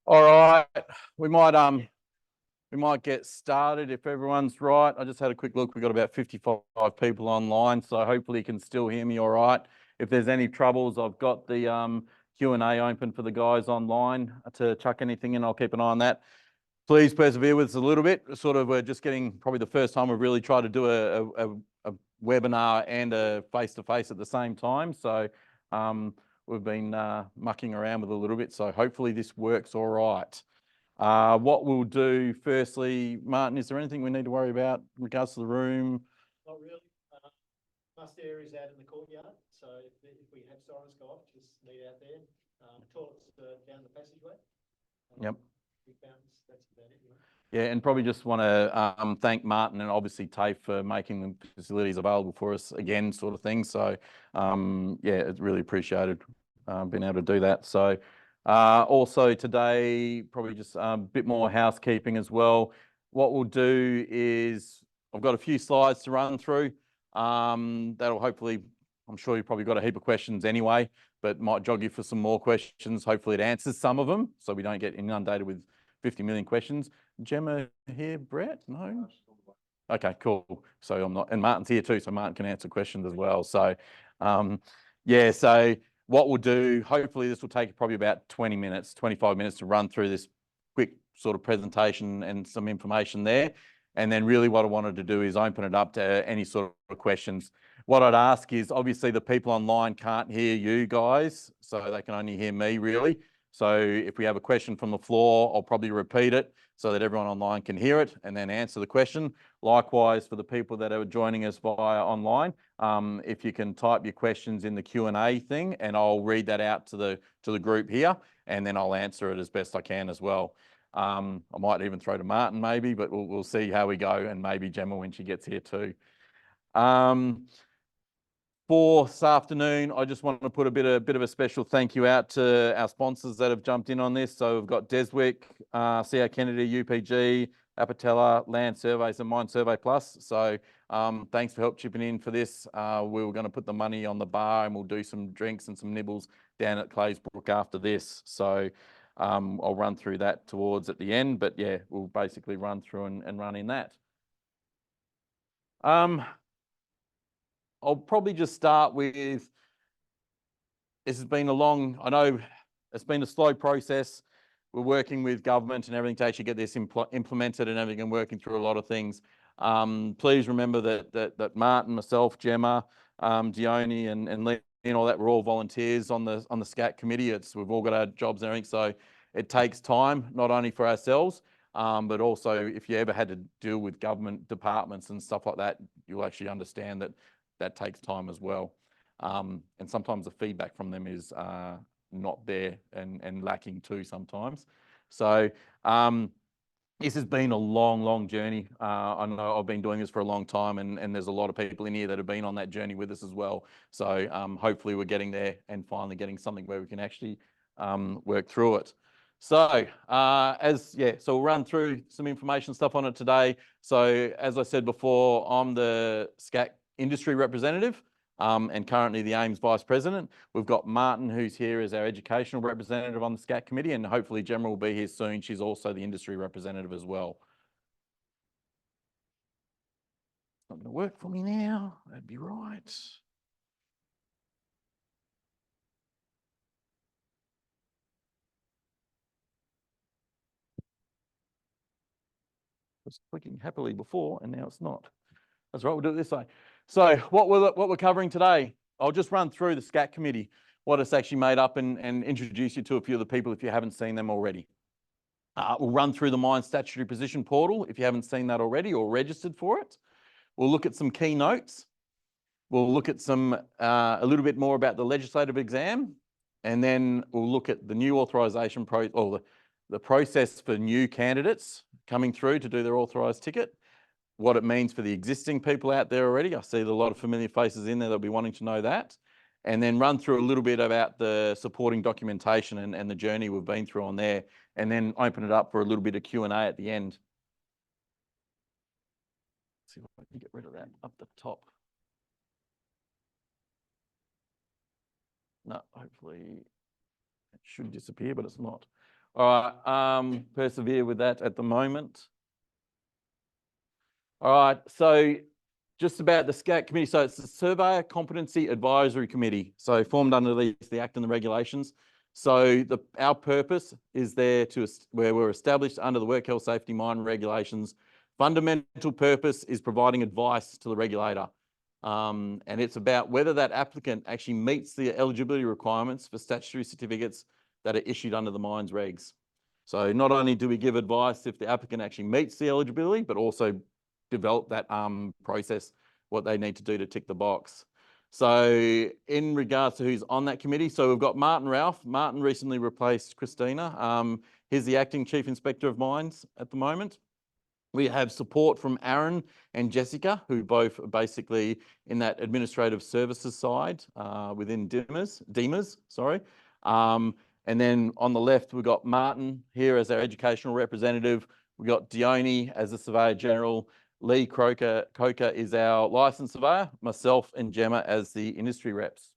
All right, we might get started if everyone's right. I just had a quick look. We've got about 55 people online, so hopefully you can still hear me all right. If there's any troubles, I've got the Q&A open for the guys online to chuck anything in. I'll keep an eye on that. Please persevere with us a little bit. We're just getting probably the first time we've really tried to do a webinar and a face-to-face at the same time. So we've been mucking around with it a little bit. So hopefully this works all right. What we'll do firstly, Martin, is there anything we need to worry about in regards to the room? Not really. Must areas out in the courtyard. So if we have sirens go off, just meet out there. Toilets down the passageway. Yep. That's about it. Yeah, and probably just want to thank Martin and obviously TAFE for making the facilities available for us again, sort of thing. So yeah, it's really appreciated being able to do that. So also today, probably just a bit more housekeeping as well. What we'll do is I've got a few slides to run through. That'll hopefully, I'm sure you've probably got a heap of questions anyway, but might jog you for some more questions. Hopefully it answers some of them so we don't get inundated with 50 million questions. Gemma here, Brett? No? Okay, cool. So I'm not, and Martin's here too, so Martin can answer questions as well. So yeah, so what we'll do, hopefully this will take probably about 20 minutes, 25 minutes to run through this quick sort of presentation and some information there. And then really what I wanted to do is open it up to any sort of questions. What I'd ask is, obviously the people online can't hear you guys, so they can only hear me really. So if we have a question from the floor, I'll probably repeat it so that everyone online can hear it and then answer the question. Likewise, for the people that are joining us via online, if you can type your questions in the Q&A thing, and I'll read that out to the group here, and then I'll answer it as best I can as well. I might even throw to Martin maybe, but we'll see how we go, and maybe Gemma when she gets here too. For this afternoon, I just want to put a bit of a special thank you out to our sponsors that have jumped in on this. So we've got Deswick, CA Kennedy, UPG, Apatella, Land Surveys and Mine Survey Plus. So thanks for help chipping in for this. We were going to put the money on the bar and we'll do some drinks and some nibbles down at Claysbrook after this. So I'll run through that towards at the end, but yeah, we'll basically run through and run in that. I'll probably just start with, this has been I know it's been a slow process. We're working with government and everything to actually get this implemented and everything, and working through a lot of things. Please remember that Martin, myself, Gemma, Dione and Lee and all that, we're all volunteers on the SCAC committee. We've all got our jobs and everything, so it takes time, not only for ourselves, but also if you ever had to deal with government departments and stuff like that, you'll actually understand that takes time as well. And sometimes the feedback from them is not there and lacking too sometimes. So this has been a long journey. I know I've been doing this for a long time, and there's a lot of people in here that have been on that journey with us as well. So hopefully we're getting there and finally getting something where we can actually work through it. So so we'll run through some information stuff on it today. So as I said before, I'm the SCAC Industry Representative and currently the AIMS Vice President. We've got Martin, who's here as our Educational Representative on the SCAC Committee, and hopefully Gemma will be here soon. She's also the Industry Representative as well. It's not going to work for me now. That'd be right. I was clicking happily before, and now it's not. That's right, we'll do it this way. So what we're covering today, I'll just run through the SCAC committee, what it's actually made up, and introduce you to a few of the people if you haven't seen them already. We'll run through the Mine Statutory Position Portal if you haven't seen that already or registered for it. We'll look at some key notes. We'll look at a little bit more about the legislative exam, and then we'll look at the new authorisation the process for new candidates coming through to do their authorised ticket. what it means for the existing people out there already. I see a lot of familiar faces in there that'll be wanting to know that. And then run through a little bit about the supporting documentation and the journey we've been through on there, and then open it up for a little bit of Q&A at the end. Let's see if I can get rid of that up the top. No, hopefully it should disappear, but it's not. All right, persevere with that at the moment. All right, so just about the SCAC committee. So it's the Surveyor Competency Advisory Committee. So formed under the Act and the regulations. So our purpose is there where we're established under the Work Health Safety Mine regulations. Fundamental purpose is providing advice to the regulator. And it's about whether that applicant actually meets the eligibility requirements for statutory certificates that are issued under the mines regs. So not only do we give advice if the applicant actually meets the eligibility, but also develop that process, what they need to do to tick the box. So in regards to who's on that committee, so we've got Martin Ralph. Martin recently replaced Christina. He's the acting Chief Inspector of Mines at the moment. We have support from Aaron and Jessica, who both are basically in that administrative services side within DEMAS, sorry. And then on the left, we've got Martin here as our educational representative. We've got Dione as the Surveyor General. Lee Coker is our licensed surveyor, myself and Gemma as the industry reps.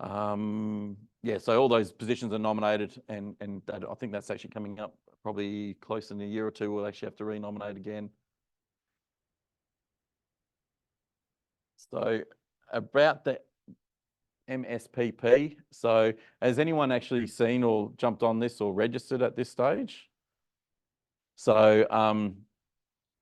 Yeah, so all those positions are nominated, and I think that's actually coming up probably close in a year or two. We'll actually have to re-nominate again. So about the MSPP. So has anyone actually seen or jumped on this or registered at this stage? So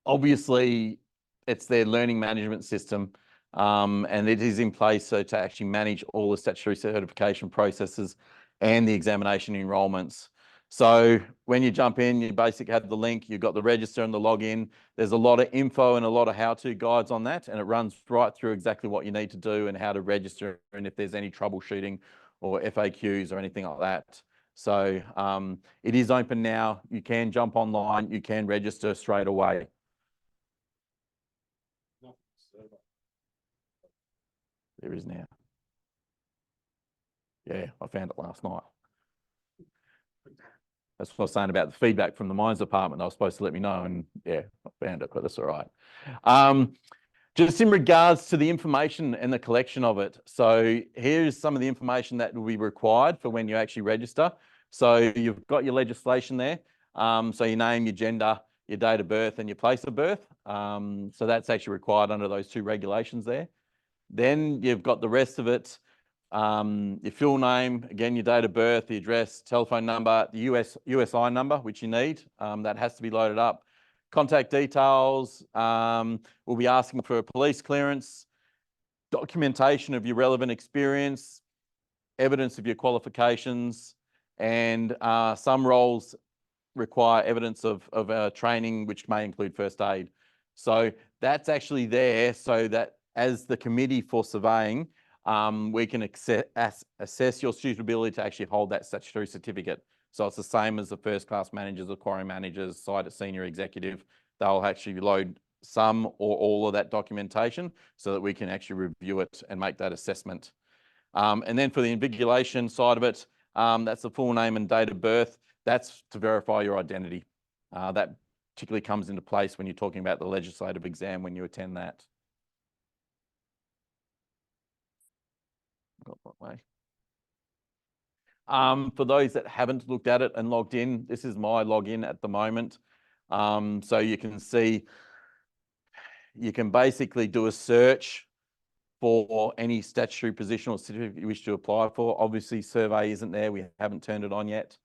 obviously it's their learning management system, and it is in place so to actually manage all the statutory certification processes and the examination enrolments. So when you jump in, you basically have the link, you've got the register and the login. There's a lot of info and a lot of how-to guides on that, and it runs right through exactly what you need to do and how to register and if there's any troubleshooting or FAQs or anything like that. So it is open now. You can jump online, you can register straight away. There is now. Yeah, I found it last night. That's what I was saying about the feedback from the mines department. I was supposed to let me know, and yeah, I found it, but that's all right. Just in regards to the information and the collection of it. So here's some of the information that will be required for when you actually register. So you've got your legislation there. So your name, your gender, your date of birth, and your place of birth. So that's actually required under those two regulations there. Then you've got the rest of it. Your full name, again, your date of birth, the address, telephone number, the USI number, which you need, that has to be loaded up. Contact details, we'll be asking for a police clearance, documentation of your relevant experience, evidence of your qualifications, and some roles require evidence of training, which may include first aid. So that's actually there so that as the committee for surveying, we can assess your suitability to actually hold that statutory certificate. So it's the same as the first class managers or quarry managers, site at senior executive. They'll actually load some or all of that documentation so that we can actually review it and make that assessment. And then for the invigilation side of it, that's the full name and date of birth. That's to verify your identity. That particularly comes into place when you're talking about the legislative exam when you attend that. Got that way. For those that haven't looked at it and logged in, this is my login at the moment. So you can see, you can basically do a search for any statutory position or certificate you wish to apply for. Obviously, survey isn't there. We haven't turned it on yet.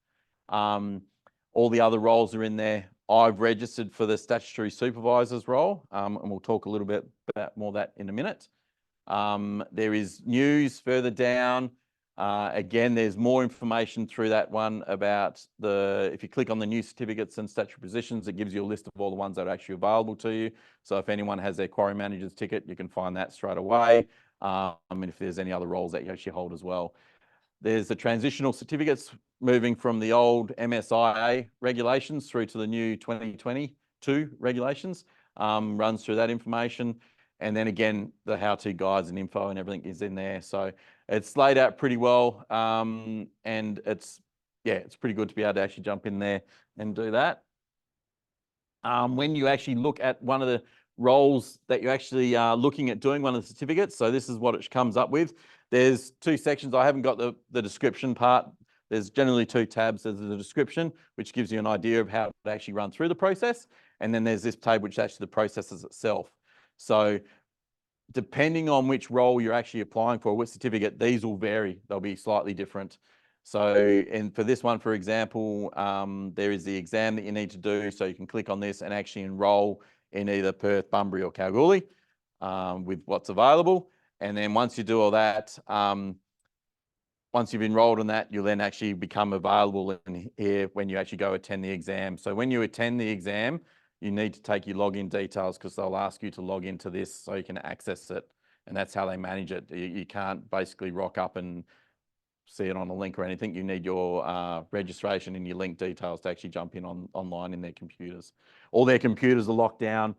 All the other roles are in there. I've registered for the statutory supervisor's role, and we'll talk a little bit about more of that in a minute. There is news further down. Again, there's more information through that one about if you click on the new certificates and statutory positions, it gives you a list of all the ones that are actually available to you. So if anyone has their quarry manager's ticket, you can find that straight away. And if there's any other roles that you actually hold as well. There's the transitional certificates moving from the old MSIA regulations through to the new 2022 2 regulations, runs through that information. And then again, the how-to guides and info and everything is in there. So it's laid out pretty well. And it's pretty good to be able to actually jump in there and do that. When you actually look at one of the roles that you're actually looking at doing one of the certificates, so this is what it comes up with. There's 2 sections. I haven't got the description part. There's generally 2 tabs. There's the description, which gives you an idea of how to actually run through the process. And then there's this tab, which is actually the processes itself. So depending on which role you're actually applying for, which certificate, these will vary. They'll be slightly different. So, and for this one, for example, there is the exam that you need to do. So you can click on this and actually enroll in either Perth, Bunbury or Kalgoorlie with what's available. And then once you do all that, once you've enrolled in that, you'll then actually become available in here when you actually go attend the exam. So when you attend the exam, you need to take your login details because they'll ask you to log into this so you can access it. And that's how they manage it. You can't basically rock up and see it on a link or anything. You need your registration and your link details to actually jump in online in their computers. All their computers are locked down.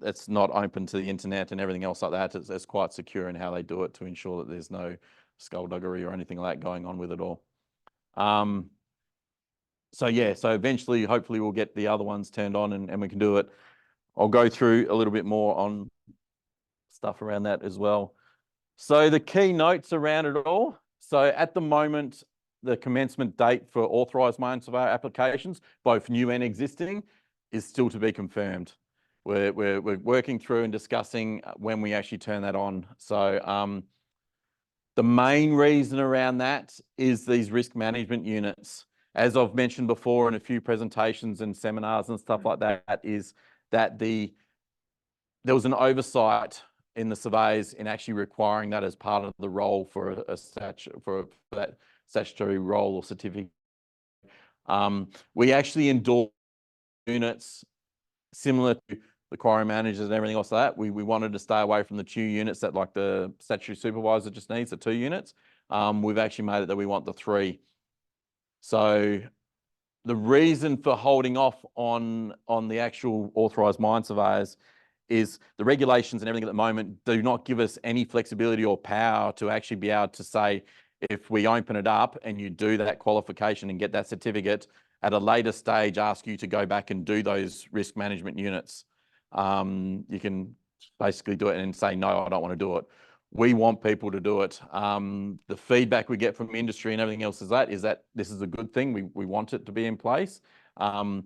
It's not open to the internet and everything else like that. It's quite secure in how they do it to ensure that there's no skullduggery or anything like that going on with it all. So eventually, hopefully we'll get the other ones turned on and we can do it. I'll go through a little bit more on stuff around that as well. So the key notes around it all. So at the moment, the commencement date for authorised mine surveyor applications, both new and existing, is still to be confirmed. We're working through and discussing when we actually turn that on. So the main reason around that is these risk management units. As I've mentioned before in a few presentations and seminars and stuff like that, is that there was an oversight in the surveys in actually requiring that as part of the role for that statutory role or certificate. We actually endorse units similar to the quarry managers and everything else like that. We wanted to stay away from the 2 units that like the statutory supervisor just needs, the 2 units. We've actually made it that we want the 3. So the reason for holding off on the actual authorised mine surveyors is the regulations and everything at the moment do not give us any flexibility or power to actually be able to say, if we open it up and you do that qualification and get that certificate, at a later stage ask you to go back and do those risk management units. You can basically do it and say, no, I don't want to do it. We want people to do it. The feedback we get from industry and everything else is that this is a good thing. We want it to be in place. Part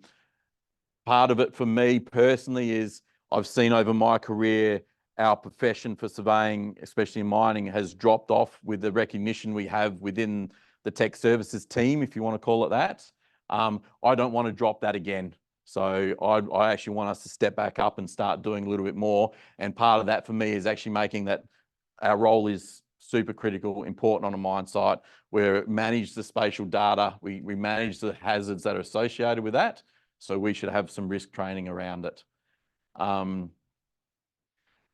of it for me personally is I've seen over my career, our profession for surveying, especially in mining, has dropped off with the recognition we have within the tech services team, if you want to call it that. I don't want to drop that again. So I actually want us to step back up and start doing a little bit more. And part of that for me is actually making that our role is super critical, important on a mine site. We manage the spatial data. We manage the hazards that are associated with that. So we should have some risk training around it.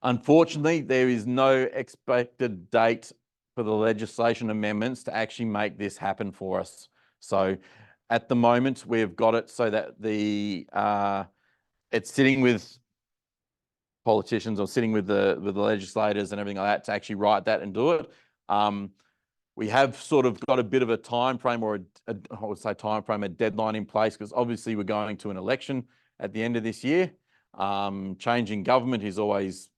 Unfortunately, there is no expected date for the legislation amendments to actually make this happen for us. So at the moment, we've got it so that it's sitting with politicians or sitting with the legislators and everything like that to actually write that and do it. We have sort of got a bit of a time frame or I would say time frame, a deadline in place, because obviously we're going to an election at the end of this year. Changing government is always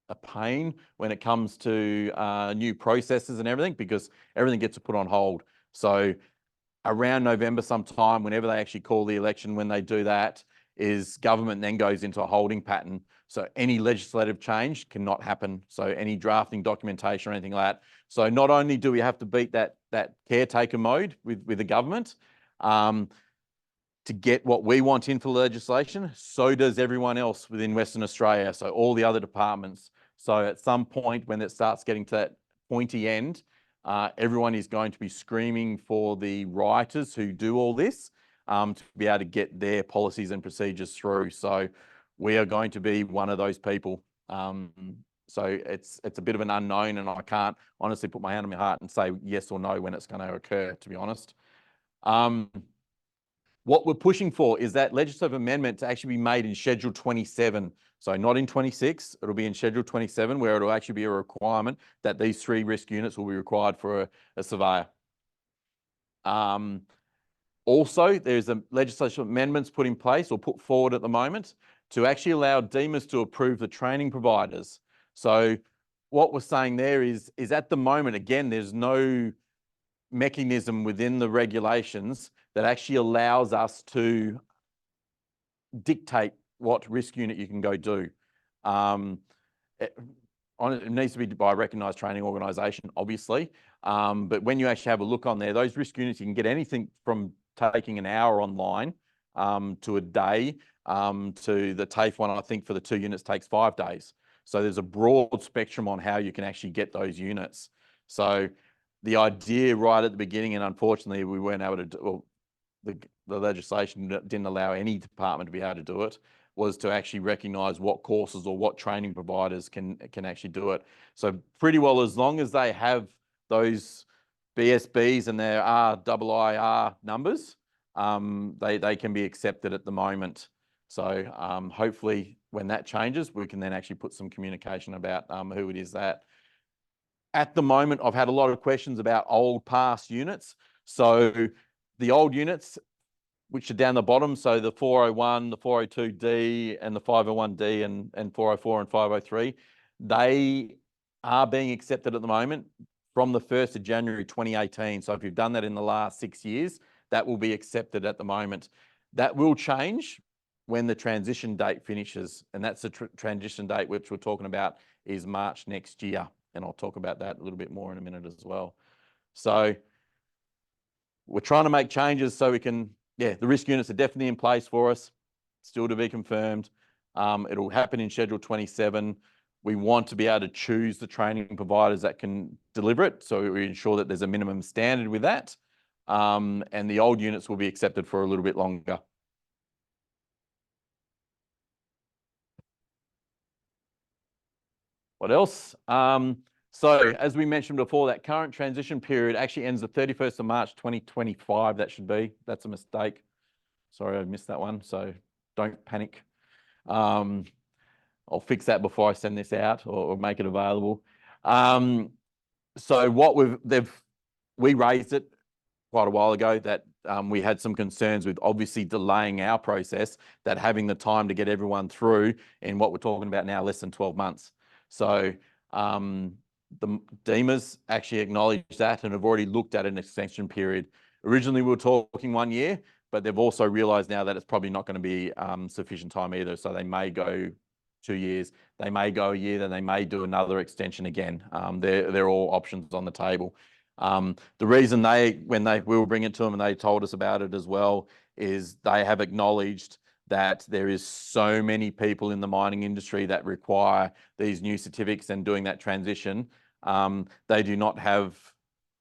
a pain when it comes to new processes and everything, because everything gets put on hold. So around November sometime, whenever they actually call the election, when they do that, is government then goes into a holding pattern. So any legislative change cannot happen. So any drafting documentation or anything like that. So not only do we have to beat that caretaker mode with the government to get what we want into legislation, so does everyone else within Western Australia. So all the other departments. So at some point when it starts getting to that pointy end, everyone is going to be screaming for the writers who do all this to be able to get their policies and procedures through. So we are going to be one of those people. So it's a bit of an unknown, and I can't honestly put my hand on my heart and say yes or no when it's going to occur, to be honest. What we're pushing for is that legislative amendment to actually be made in Schedule 27. So not in 26, it'll be in Schedule 27, where it'll actually be a requirement that these 3 risk units will be required for a surveyor. Also, there's a legislative amendments put in place or put forward at the moment to actually allow DEMAs to approve the training providers. So what we're saying there is at the moment, again, there's no mechanism within the regulations that actually allows us to dictate what risk unit you can go do. It needs to be by a recognised training organisation, obviously. But when you actually have a look on there, those risk units, you can get anything from taking an hour online to a day to the TAFE one, I think for the 2 units takes 5 days. So there's a broad spectrum on how you can actually get those units. So the idea right at the beginning, and unfortunately we weren't able to do, well, the legislation didn't allow any department to be able to do it, was to actually recognise what courses or what training providers can actually do it. So pretty well, as long as they have those BSBs and their RIIR numbers, they can be accepted at the moment. So hopefully when that changes, we can then actually put some communication about who it is that. At the moment, I've had a lot of questions about old past units. So the old units, which are down the bottom, so the 401, the 402D, and the 501D, and 404 and 503, they are being accepted at the moment from the 1st of January 2018. So if you've done that in the last 6 years, that will be accepted at the moment. That will change when the transition date finishes, and that's the transition date which we're talking about is March next year, and I'll talk about that a little bit more in a minute as well. So we're trying to make changes so we can, the risk units are definitely in place for us, still to be confirmed. It'll happen in Schedule 27. We want to be able to choose the training providers that can deliver it, so we ensure that there's a minimum standard with that. And the old units will be accepted for a little bit longer. What else? So as we mentioned before, that current transition period actually ends the 31st of March 2025. That should be. That's a mistake. Sorry, I missed that one. So don't panic. I'll fix that before I send this out or make it available. So what we raised it quite a while ago that we had some concerns with obviously delaying our process, that having the time to get everyone through in what we're talking about now, less than 12 months. So the DEMAs actually acknowledged that and have already looked at an extension period. Originally, we were talking 1 year, but they've also realised now that it's probably not going to be sufficient time either. So they may go 2 years, they may go a year, then they may do another extension again. They're all options on the table. The reason when we were bringing it to them and they told us about it as well, is they have acknowledged that there is so many people in the mining industry that require these new certificates and doing that transition. They do not have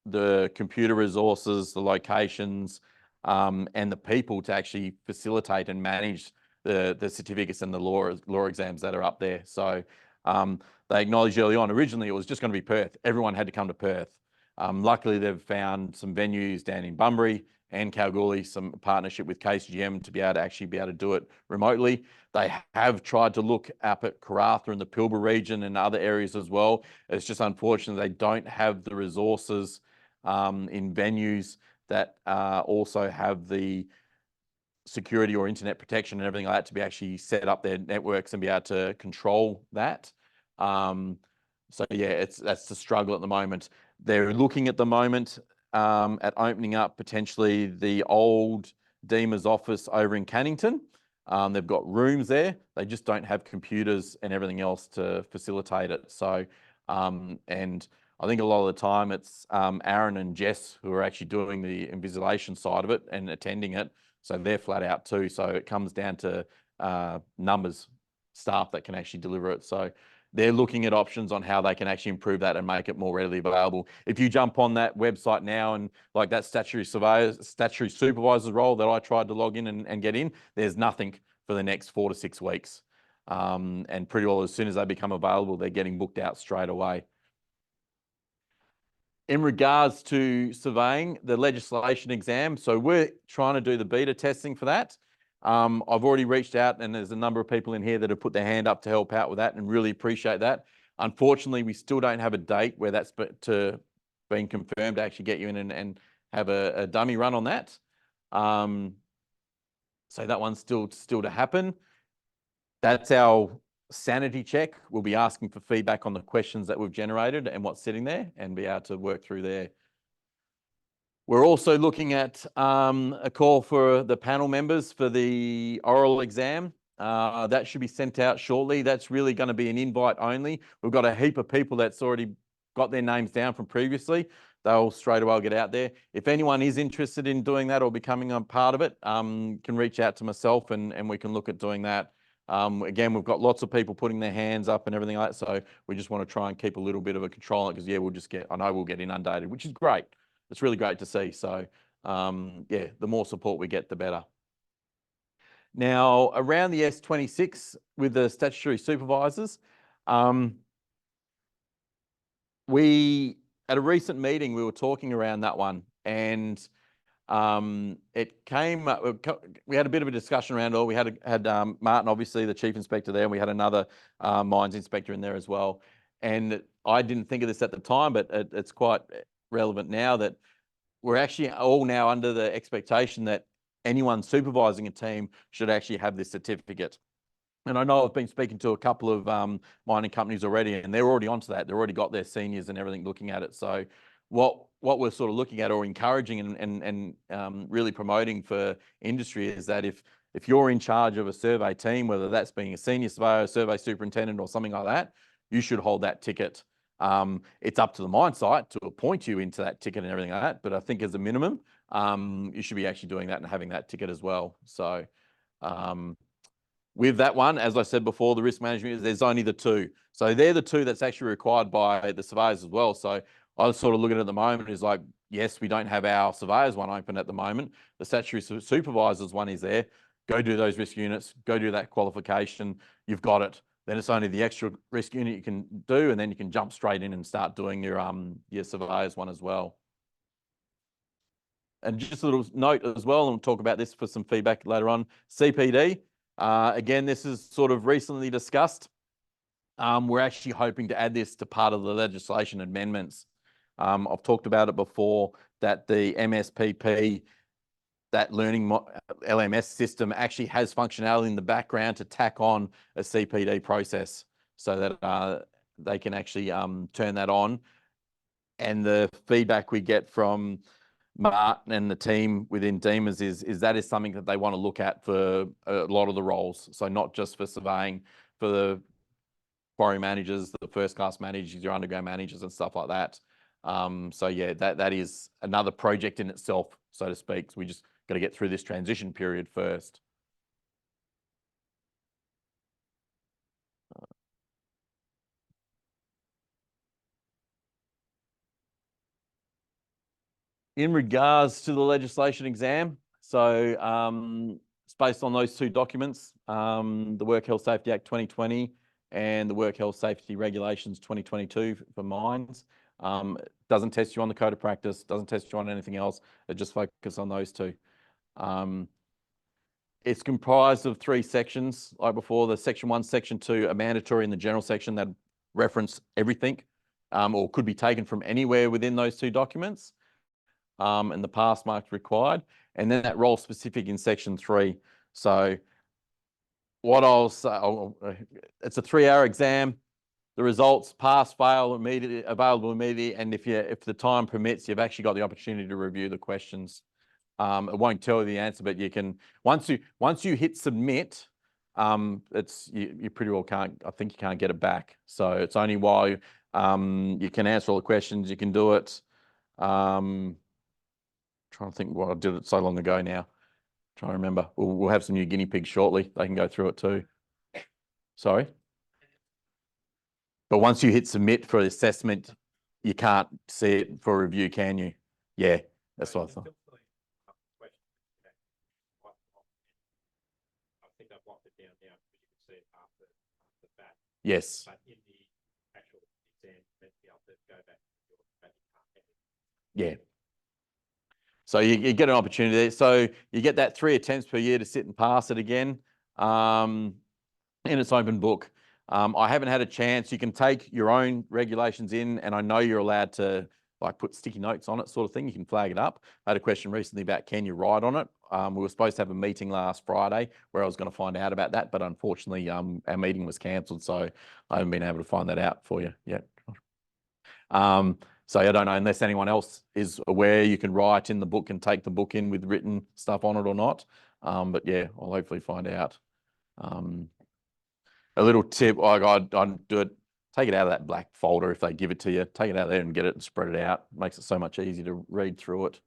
the computer resources, the locations, and the people to actually facilitate and manage the certificates and the law exams that are up there. So they acknowledged early on, originally it was just going to be Perth. Everyone had to come to Perth. Luckily, they've found some venues down in Bunbury and Kalgoorlie, some partnership with KCGM to be able to do it remotely. They have tried to look up at Karratha and the Pilbara region and other areas as well. It's just unfortunate they don't have the resources in venues that also have the security or internet protection and everything like that to be actually set up their networks and be able to control that. So yeah, that's the struggle at the moment. They're looking at the moment at opening up potentially the old DEMA's office over in Cannington. They've got rooms there. They just don't have computers and everything else to facilitate it. So, and I think a lot of the time it's Aaron and Jess who are actually doing the invigilation side of it and attending it. So they're flat out too. So it comes down to numbers, staff that can actually deliver it. So they're looking at options on how they can actually improve that and make it more readily available. If you jump on that website now and like that statutory supervisor's role that I tried to log in and get in, there's nothing for the next 4 to 6 weeks. And pretty well as soon as they become available, they're getting booked out straight away. In regards to surveying, the legislation exam, so we're trying to do the beta testing for that. I've already reached out and there's a number of people in here that have put their hand up to help out with that and really appreciate that. Unfortunately, we still don't have a date where that's been confirmed to actually get you in and have a dummy run on that. So that one's still to happen. That's our sanity check. We'll be asking for feedback on the questions that we've generated and what's sitting there and be able to work through there. We're also looking at a call for the panel members for the oral exam. That should be sent out shortly. That's really going to be an invite only. We've got a heap of people that's already got their names down from previously. They'll straight away get out there. If anyone is interested in doing that or becoming a part of it, can reach out to myself and we can look at doing that. Again, we've got lots of people putting their hands up and everything like that. So we just want to try and keep a little bit of a control on it because, yeah, I know we'll get inundated, which is great. It's really great to see. So, yeah, the more support we get, the better. Now, around the S26 with the statutory supervisors, at a recent meeting, we were talking around that one and it came, we had a bit of a discussion around it all. We had Martin, obviously the chief inspector there, and we had another mines inspector in there as well. And I didn't think of this at the time, but it's quite relevant now that we're actually all now under the expectation that anyone supervising a team should actually have this certificate. And I know I've been speaking to a couple of mining companies already, and they're already onto that. They've already got their seniors and everything looking at it. So what we're sort of looking at or encouraging and really promoting for industry is that if you're in charge of a survey team, whether that's being a senior surveyor, survey superintendent or something like that, you should hold that ticket. It's up to the mine site to appoint you into that ticket and everything like that. But I think as a minimum, you should be actually doing that and having that ticket as well. So with that one, as I said before, the risk management, there's only the two. So they're the two that's actually required by the surveyors as well. So I was sort of looking at the moment is like, yes, we don't have our surveyors one open at the moment. The statutory supervisors one is there. Go do those risk units, go do that qualification. You've got it. Then it's only the extra risk unit you can do, and then you can jump straight in and start doing your surveyors one as well. And just a little note as well, and we'll talk about this for some feedback later on. CPD, again, this is sort of recently discussed. We're actually hoping to add this to part of the legislation amendments. I've talked about it before that the MSPP, that learning LMS system actually has functionality in the background to tack on a CPD process so that they can actually turn that on. And the feedback we get from Martin and the team within Demers is that is something that they want to look at for a lot of the roles. So not just for surveying, for the quarry managers, the first class managers, your underground managers and stuff like that. So yeah, that is another project in itself, so to speak. So we just got to get through this transition period first. In regards to the legislation exam, so it's based on those two documents, the Work Health Safety Act 2020 and the Work Health Safety Regulations 2022 for mines. It doesn't test you on the code of practice, doesn't test you on anything else. It just focuses on those two. It's comprised of 3 sections, like before. The section 1, section 2 are mandatory in the general section that reference everything, or could be taken from anywhere within those 2 documents. And the pass marks required, and then that role specific in section 3. So what I'll say, it's a 3-hour exam. The results pass, fail, immediately available immediately, and if the time permits, you've actually got the opportunity to review the questions. It won't tell you the answer, but you can once you hit submit, you pretty well can't. I think you can't get it back. So it's only while you can answer all the questions, you can do it. Trying to think what I did it so long ago now. Trying to remember. We'll have some new guinea pigs shortly. They can go through it too. Sorry. But once you hit submit for assessment, you can't see it for review, can you? Yeah, that's what I thought. I think I've locked it down now because you can see it after the fact. Yes. But in the actual exam, you meant to be able to go back to your yeah. So you get an opportunity there. So you get that 3 attempts per year to sit and pass it again. And it's open book. I haven't had a chance. You can take your own regulations in, and I know you're allowed to like put sticky notes on it, sort of thing. You can flag it up. I had a question recently about can you write on it? We were supposed to have a meeting last Friday where I was going to find out about that, but unfortunately, our meeting was cancelled, so I haven't been able to find that out for you yet. So I don't know, unless anyone else is aware, you can write in the book and take the book in with written stuff on it or not. But yeah, I'll hopefully find out. A little tip, like I'd do it, take it out of that black folder if they give it to you, take it out there and get it and spread it out. It makes it so much easier to read through it.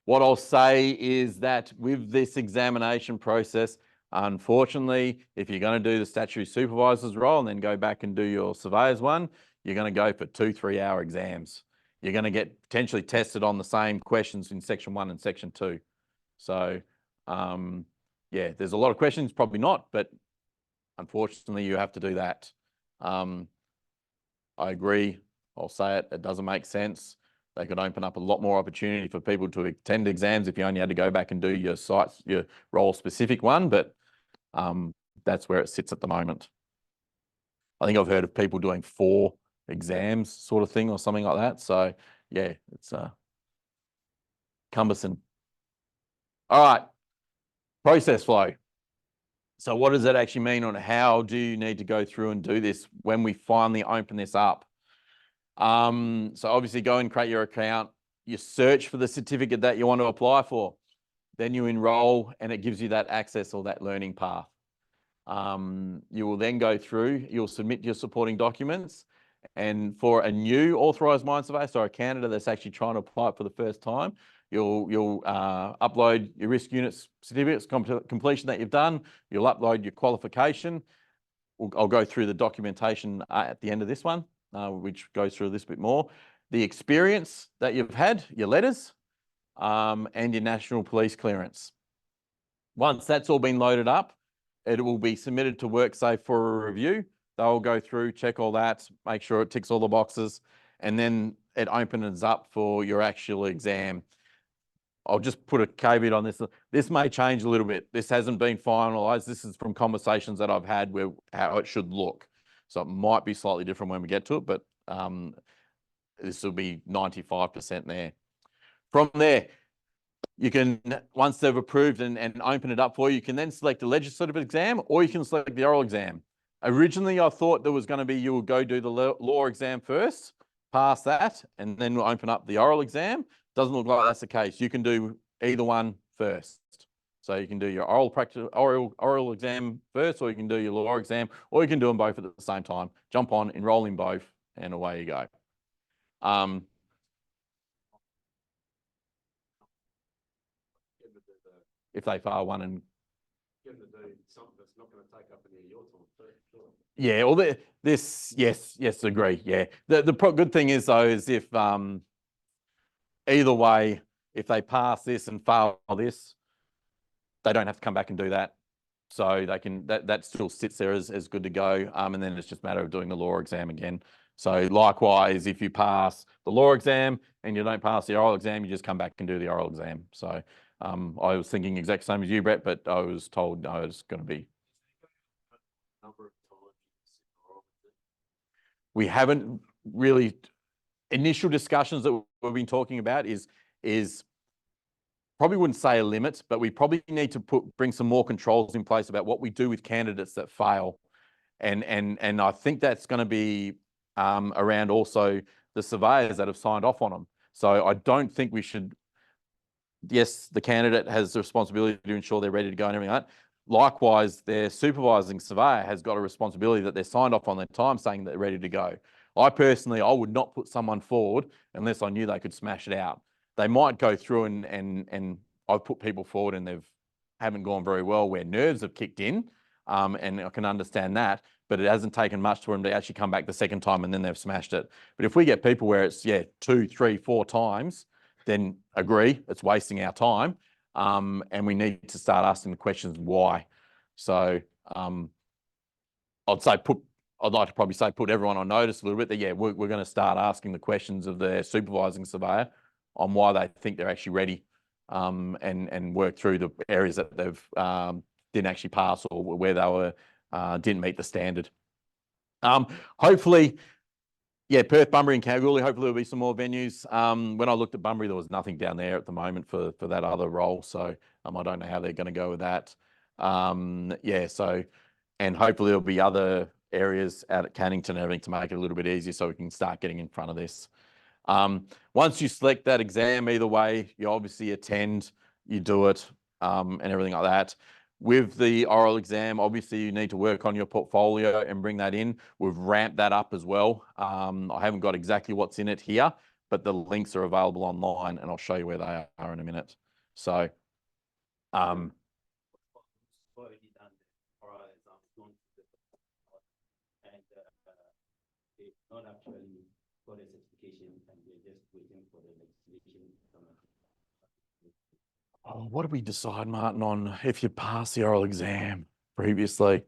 What I'll say is that with this examination process, unfortunately, if you're going to do the statutory supervisor's role and then go back and do your surveyor's one, you're going to go for 2-3 hour exams. You're going to get potentially tested on the same questions in section 1 and section 2. So, yeah, there's a lot of questions, probably not, but unfortunately you have to do that. I agree. I'll say it. It doesn't make sense. They could open up a lot more opportunity for people to attend exams if you only had to go back and do your role specific one, but that's where it sits at the moment. I think I've heard of people doing 4 exams sort of thing or something like that. So yeah, it's cumbersome. All right, process flow. So what does that actually mean on how do you need to go through and do this when we finally open this up? So obviously go and create your account. You search for the certificate that you want to apply for. Then you enroll and it gives you that access or that learning path. You will then go through, you'll submit your supporting documents. And for a new authorised mine surveyor, so a candidate that's actually trying to apply for the first time, you'll upload your risk units certificates, completion that you've done. You'll upload your qualification. I'll go through the documentation at the end of this one, which goes through a little bit more. The experience that you've had, your letters, and your national police clearance. Once that's all been loaded up, it will be submitted to WorkSafe for a review. They'll go through, check all that, make sure it ticks all the boxes, and then it opens up for your actual exam. I'll just put a caveat on this. This may change a little bit. This hasn't been finalised. This is from conversations that I've had where how it should look. So it might be slightly different when we get to it, but this will be 95% there. From there, you can, once they've approved and open it up for you, you can then select the legislative exam or you can select the oral exam. Originally, I thought there was going to be you would go do the law exam first, pass that, and then we'll open up the oral exam. Doesn't look like that's the case. You can do either one first. So you can do your oral exam first, or you can do your law exam, or you can do them both at the same time. Jump on, enroll in both, and away you go. If they fail one and something that's not going to take up any of your time. Yeah, well, yes, agree. Yeah, the good thing is though is if either way, if they pass this and fail this, they don't have to come back and do that. So they can that still sits there as good to go. And then it's just a matter of doing the law exam again. So likewise, if you pass the law exam and you don't pass the oral exam, you just come back and do the oral exam. So I was thinking exact same as you, Brett, but I was told no, it's going to be. We haven't really, initial discussions that we've been talking about is probably wouldn't say a limit, but we probably need to bring some more controls in place about what we do with candidates that fail. And I think that's going to be around also the surveyors that have signed off on them. So I don't think we should, yes, the candidate has the responsibility to ensure they're ready to go and everything like that. Likewise, their supervising surveyor has got a responsibility that they're signed off on their time saying they're ready to go. I would not put someone forward unless I knew they could smash it out. They might go through and I've put people forward and haven't gone very well where nerves have kicked in, and I can understand that, but it hasn't taken much for them to actually come back the second time and then they've smashed it. But if we get people where it's 2, 3, 4 times, then agree, it's wasting our time, and we need to start asking the questions why. So I'd say I'd like to probably say put everyone on notice a little bit that, yeah, we're going to start asking the questions of their supervising surveyor on why they think they're actually ready, and work through the areas that they've didn't actually pass or where they were didn't meet the standard. Hopefully, yeah, Perth, Bunbury and Kalgoorlie, hopefully there'll be some more venues. When I looked at Bunbury, there was nothing down there at the moment for that other role. So I don't know how they're going to go with that. Yeah, so, and hopefully there'll be other areas out at Cannington and everything to make it a little bit easier so we can start getting in front of this. Once you select that exam, either way, you obviously attend, you do it, and everything like that. With the oral exam, obviously you need to work on your portfolio and bring that in. We've ramped that up as well. I haven't got exactly what's in it here, but the links are available online and I'll show you where they are in a minute. So, not actually got a certification and they're just waiting for the legislation. Oh, what did we decide, Martin, on if you pass the oral exam previously?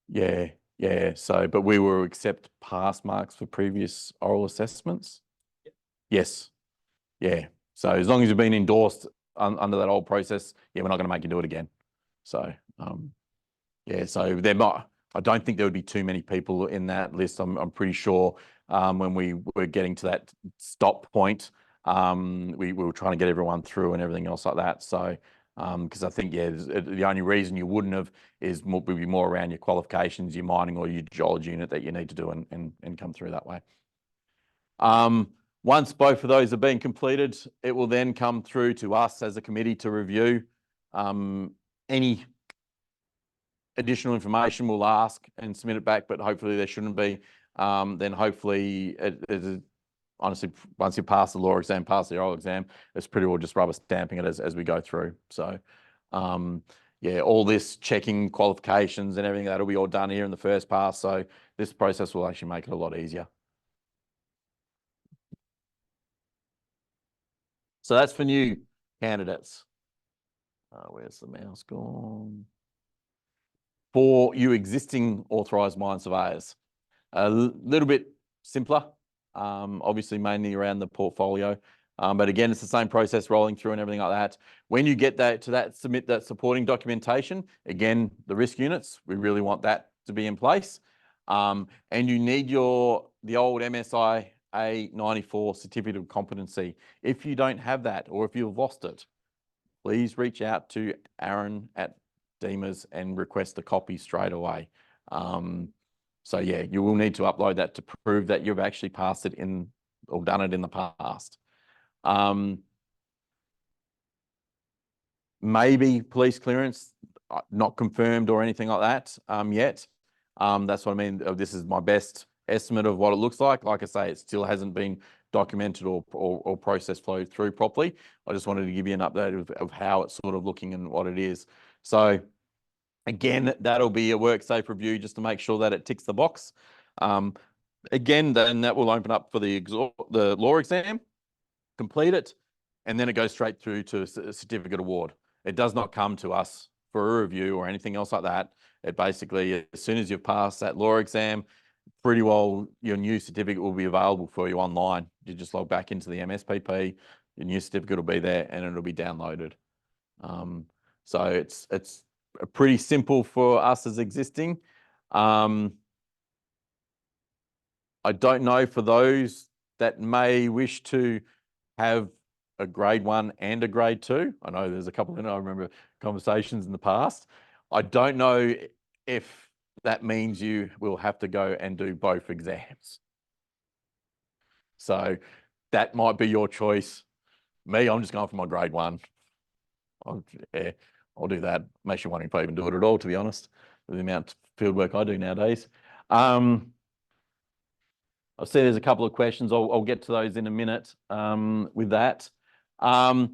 Yeah, yeah. So, but we will accept pass marks for previous oral assessments? Yep. Yes. Yeah. So as long as you've been endorsed under that old process, yeah, we're not going to make you do it again. So, yeah, so there might, I don't think there would be too many people in that list. I'm pretty sure when we were getting to that stop point, we were trying to get everyone through and everything else like that. So, because I think, yeah, the only reason you wouldn't have would be more around your qualifications, your mining or your geology unit that you need to do and come through that way. Once both of those have been completed, it will then come through to us as a committee to review. Any additional information we'll ask and submit it back, but hopefully there shouldn't be. Then hopefully, honestly, once you pass the law exam, pass the oral exam, it's pretty well just rubber stamping it as we go through. So, yeah, all this checking qualifications and everything, that'll be all done here in the first pass. So this process will actually make it a lot easier. So that's for new candidates. Where's the mouse gone? For you existing authorised mine surveyors, a little bit simpler, obviously mainly around the portfolio. But again, it's the same process rolling through and everything like that. When you get that, submit that supporting documentation, again, the risk units, we really want that to be in place. And you need the old MSI A94 certificate of competency. If you don't have that, or if you've lost it, please reach out to Aaron at Deemers and request a copy straight away. So yeah, you will need to upload that to prove that you've actually passed it in or done it in the past. Maybe police clearance, not confirmed or anything like that yet. That's what I mean. This is my best estimate of what it looks like. Like I say, it still hasn't been documented or process flowed through properly. I just wanted to give you an update of how it's sort of looking and what it is. So again, that'll be a work safe review just to make sure that it ticks the box. Again, then that will open up for the law exam, complete it, and then it goes straight through to a certificate award. It does not come to us for a review or anything else like that. It basically, as soon as you've passed that law exam, pretty well your new certificate will be available for you online. You just log back into the MSPP, your new certificate will be there and it'll be downloaded. So it's pretty simple for us as existing. I don't know for those that may wish to have a grade 1 and a grade 2. I know there's a couple I remember conversations in the past. I don't know if that means you will have to go and do both exams. So that might be your choice. Me, I'm just going for my grade 1. I'll do that. Makes you wondering if I even do it at all, to be honest, with the amount of field work I do nowadays. I see there's a couple of questions. I'll get to those in a minute with that. I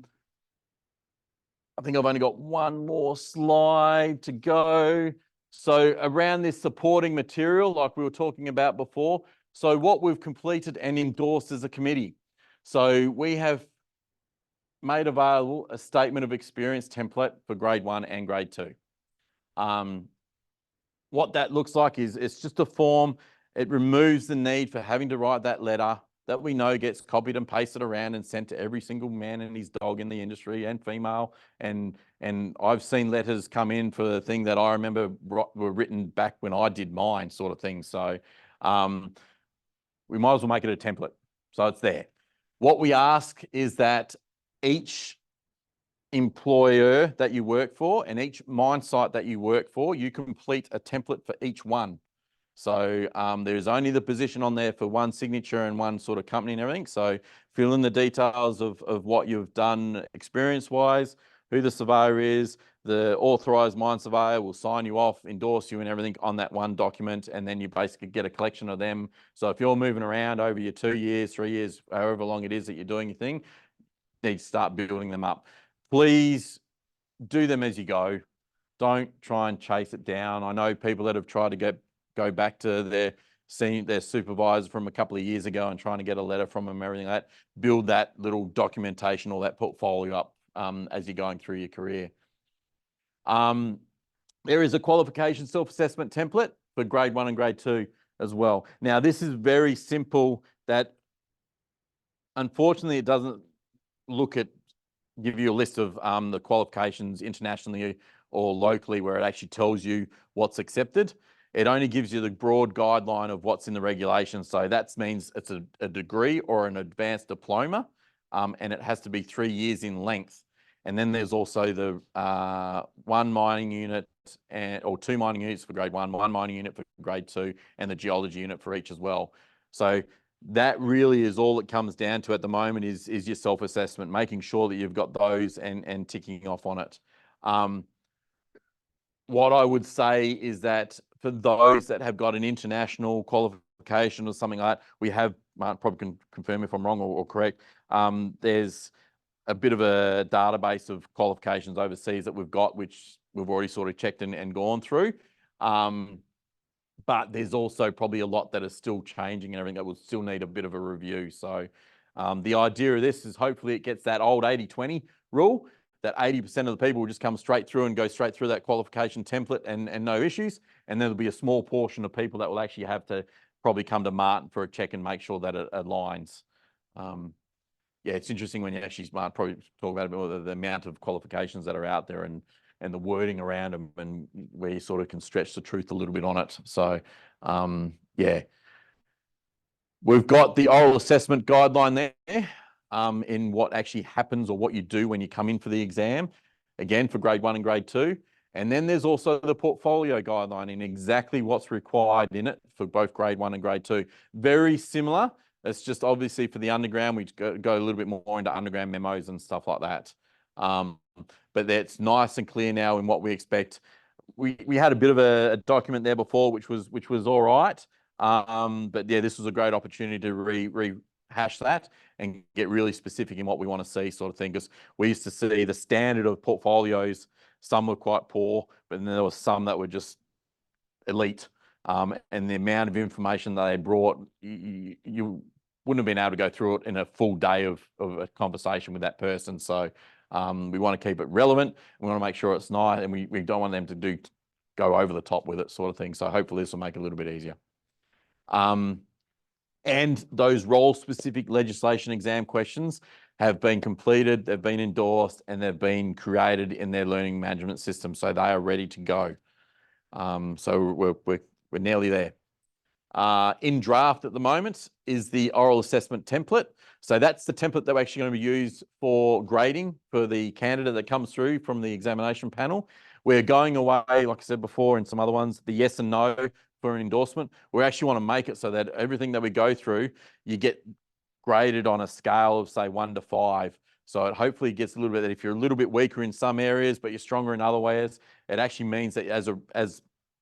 think I've only got one more slide to go. So around this supporting material, like we were talking about before, so what we've completed and endorsed as a committee. So we have made available a statement of experience template for grade 1 and grade 2. What that looks like is it's just a form. It removes the need for having to write that letter that we know gets copied and pasted around and sent to every single man and his dog in the industry and female. And I've seen letters come in for the thing that I remember were written back when I did mine, sort of thing. So we might as well make it a template. So it's there. What we ask is that each employer that you work for and each mine site that you work for, you complete a template for each one. So there's only the position on there for one signature and one sort of company and everything. So fill in the details of what you've done experience-wise, who the surveyor is, the authorised mine surveyor will sign you off, endorse you and everything on that one document, and then you basically get a collection of them. So if you're moving around over your 2 years, 3 years, however long it is that you're doing your thing, you need to start building them up. Please do them as you go. Don't try and chase it down. I know people that have tried to go back to their supervisor from a couple of years ago and trying to get a letter from them, everything like that. Build that little documentation or that portfolio up as you're going through your career. There is a qualification self-assessment template for grade 1 and grade 2 as well. Now, this is very simple. That unfortunately it doesn't give you a list of the qualifications internationally or locally where it actually tells you what's accepted. It only gives you the broad guideline of what's in the regulations. So that means it's a degree or an advanced diploma, and it has to be 3 years in length. And then there's also the 1 mining unit or 2 mining units for grade 1, 1 mining unit for grade 2, and the geology unit for each as well. So that really is all it comes down to at the moment is your self-assessment, making sure that you've got those and ticking off on it. What I would say is that for those that have got an international qualification or something like that, we have, Mark probably can confirm if I'm wrong or correct, there's a bit of a database of qualifications overseas that we've got, which we've already sort of checked and gone through. But there's also probably a lot that is still changing and everything that will still need a bit of a review. So the idea of this is hopefully it gets that old 80-20 rule, that 80% of the people will just come straight through and go straight through that qualification template and no issues. And then there'll be a small portion of people that will actually have to probably come to Martin for a check and make sure that it aligns. Yeah, it's interesting when you actually probably talk about a bit more the amount of qualifications that are out there and the wording around them and where you sort of can stretch the truth a little bit on it. So, yeah. We've got the oral assessment guideline there in what actually happens or what you do when you come in for the exam, again, for grade 1 and grade 2. And then there's also the portfolio guideline in exactly what's required in it for both grade 1 and grade 2. Very similar. It's just obviously for the underground, we go a little bit more into underground memos and stuff like that. But that's nice and clear now in what we expect. We had a bit of a document there before, which was all right. But yeah, this was a great opportunity to rehash that and get really specific in what we want to see, sort of thing. Because we used to see the standard of portfolios, some were quite poor, but then there were some that were just elite. And the amount of information that they brought, you wouldn't have been able to go through it in a full day of a conversation with that person. So we want to keep it relevant. We want to make sure it's nice, and we don't want them to go over the top with it, sort of thing. So hopefully this will make it a little bit easier. And those role-specific legislation exam questions have been completed, they've been endorsed, and they've been created in their learning management system. So they are ready to go. So we're nearly there. In draft at the moment is the oral assessment template. So that's the template that we're actually going to be used for grading for the candidate that comes through from the examination panel. We're going away, like I said before, in some other ones, the yes and no for an endorsement. We actually want to make it so that everything that we go through, you get graded on a scale of, say, 1 to 5. So it hopefully gets a little bit that if you're a little bit weaker in some areas, but you're stronger in other ways, it actually means that as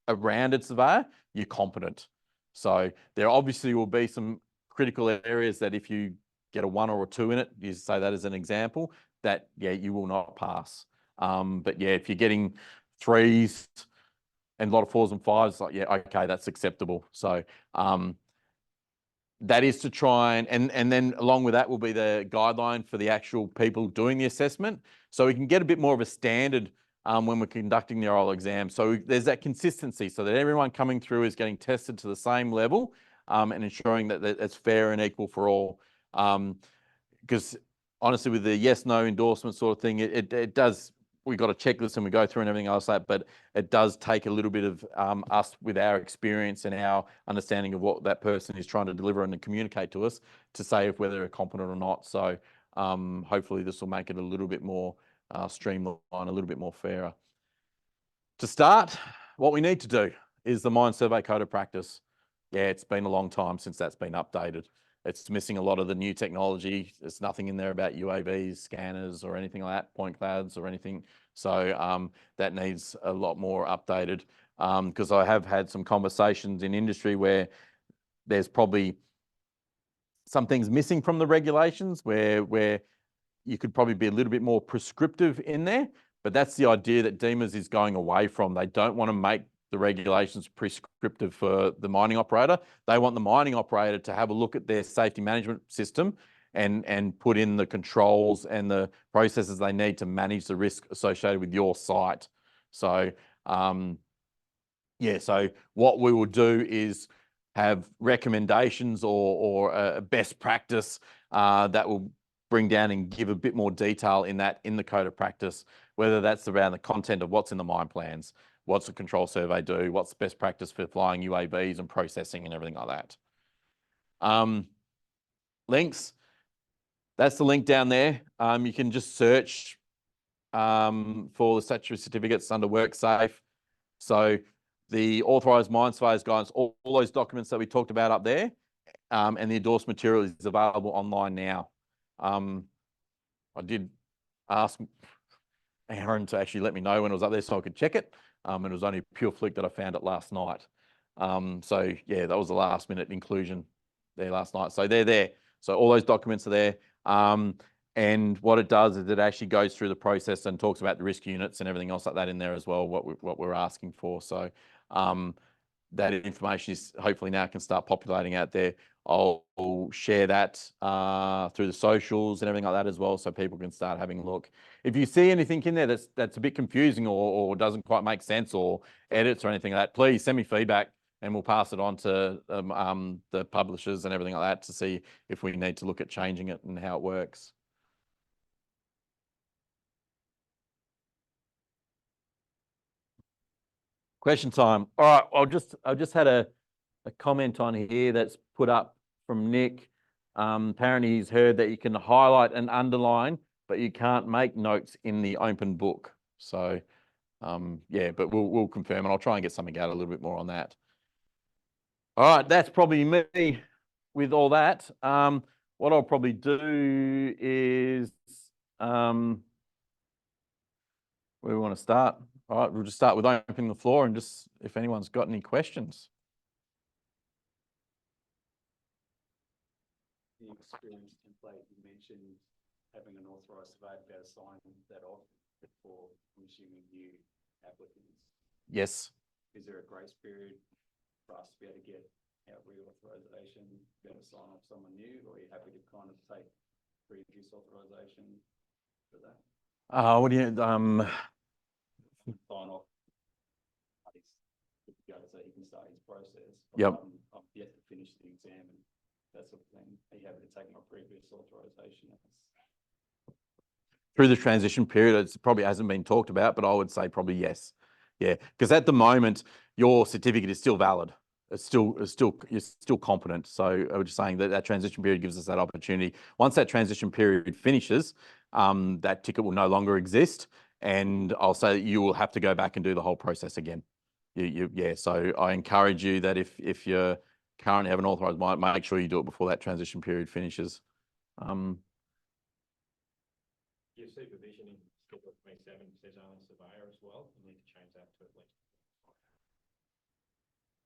a rounded surveyor, you're competent. So there obviously will be some critical areas that if you get a 1 or a 2 in it, you say that as an example, that, yeah, you will not pass. But yeah, if you're getting 3s and a lot of 4s and 5s, like, yeah, okay, that's acceptable. So that is to try and then along with that will be the guideline for the actual people doing the assessment. So we can get a bit more of a standard when we're conducting the oral exam. So there's that consistency so that everyone coming through is getting tested to the same level, and ensuring that it's fair and equal for all. Because honestly, with the yes, no endorsement sort of thing, it does, we've got a checklist and we go through and everything else like that, but it does take a little bit of us with our experience and our understanding of what that person is trying to deliver and communicate to us to say if whether they're competent or not. So hopefully this will make it a little bit more streamlined, a little bit more fairer. To start, what we need to do is the Mine Survey Code of Practice. Yeah, it's been a long time since that's been updated. It's missing a lot of the new technology. There's nothing in there about UAVs, scanners, or anything like that, point clouds or anything. So that needs a lot more updated, because I have had some conversations in industry where there's probably some things missing from the regulations where you could probably be a little bit more prescriptive in there, but that's the idea that DEMA's is going away from. They don't want to make the regulations prescriptive for the mining operator. They want the mining operator to have a look at their safety management system and put in the controls and the processes they need to manage the risk associated with your site. So yeah, so what we will do is have recommendations or a best practice that will bring down and give a bit more detail in the code of practice, whether that's around the content of what's in the mine plans, what's the control survey do, what's the best practice for flying UAVs and processing and everything like that. Links, that's the link down there. You can just search for the statutory certificates under WorkSafe. So the Authorised Mine Surveyors guidance, all those documents that we talked about up there, and the endorsed material is available online now. I did ask Aaron to actually let me know when it was up there so I could check it. And it was only pure fluke that I found it last night. So yeah, that was the last minute inclusion there last night. So they're there. So all those documents are there. And what it does is it actually goes through the process and talks about the risk units and everything else like that in there as well, what we're asking for. So that information is hopefully now can start populating out there. I'll share that through the socials and everything like that as well, so people can start having a look. If you see anything in there that's a bit confusing or doesn't quite make sense or edits or anything like that, please send me feedback and we'll pass it on to the publishers and everything like that to see if we need to look at changing it and how it works. Question time. All right, I just had a comment on here that's put up from Nick. Apparently he's heard that you can highlight and underline, but you can't make notes in the open book. So yeah, but we'll confirm and I'll try and get something out a little bit more on that. All right, that's probably me with all that. What I'll probably do is, where we want to start. All right, we'll just start with opening the floor and just if anyone's got any questions. The experience template, you mentioned having an authorised surveyor be able to sign that off before issuing new applicants. Yes. Is there a grace period for us to be able to get our reauthorisation, be able to sign off someone new, or are you happy to kind of take previous authorisation for that? What do you Sign off. So he can start his process. Yep. I'm yet to finish the exam and that sort of thing. Are you happy to take my previous authorisation? Through the transition period, it probably hasn't been talked about, but I would say probably yes. Yeah, because at the moment your certificate is still valid. You're still competent. So I was just saying that transition period gives us that opportunity. Once that transition period finishes, that ticket will no longer exist, and I'll say that you will have to go back and do the whole process again. Yeah. So I encourage you that if you currently have an authorised mine, make sure you do it before that transition period finishes. Your supervision in Schedule 27 says only surveyor as well. You need to change that to at least.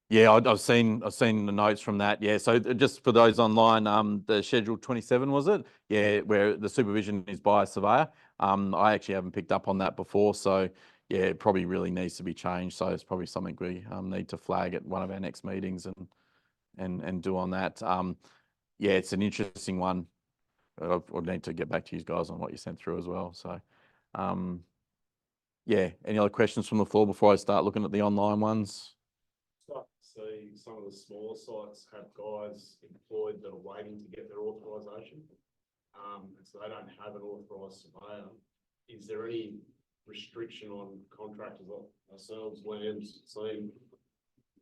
Yeah, I've seen the notes from that. Yeah, so just for those online, the Schedule 27 was it? Yeah, where the supervision is by a surveyor. I actually haven't picked up on that before, so yeah, it probably really needs to be changed. So it's probably something we need to flag at one of our next meetings and do on that. Yeah, it's an interesting one. I'll need to get back to you guys on what you sent through as well. So, Yeah, any other questions from the floor before I start looking at the online ones? Start to see some of the smaller sites have guys employed that are waiting to get their authorisation. And so they don't have an authorised surveyor. Is there any restriction on contractors like ourselves, Lambs, team,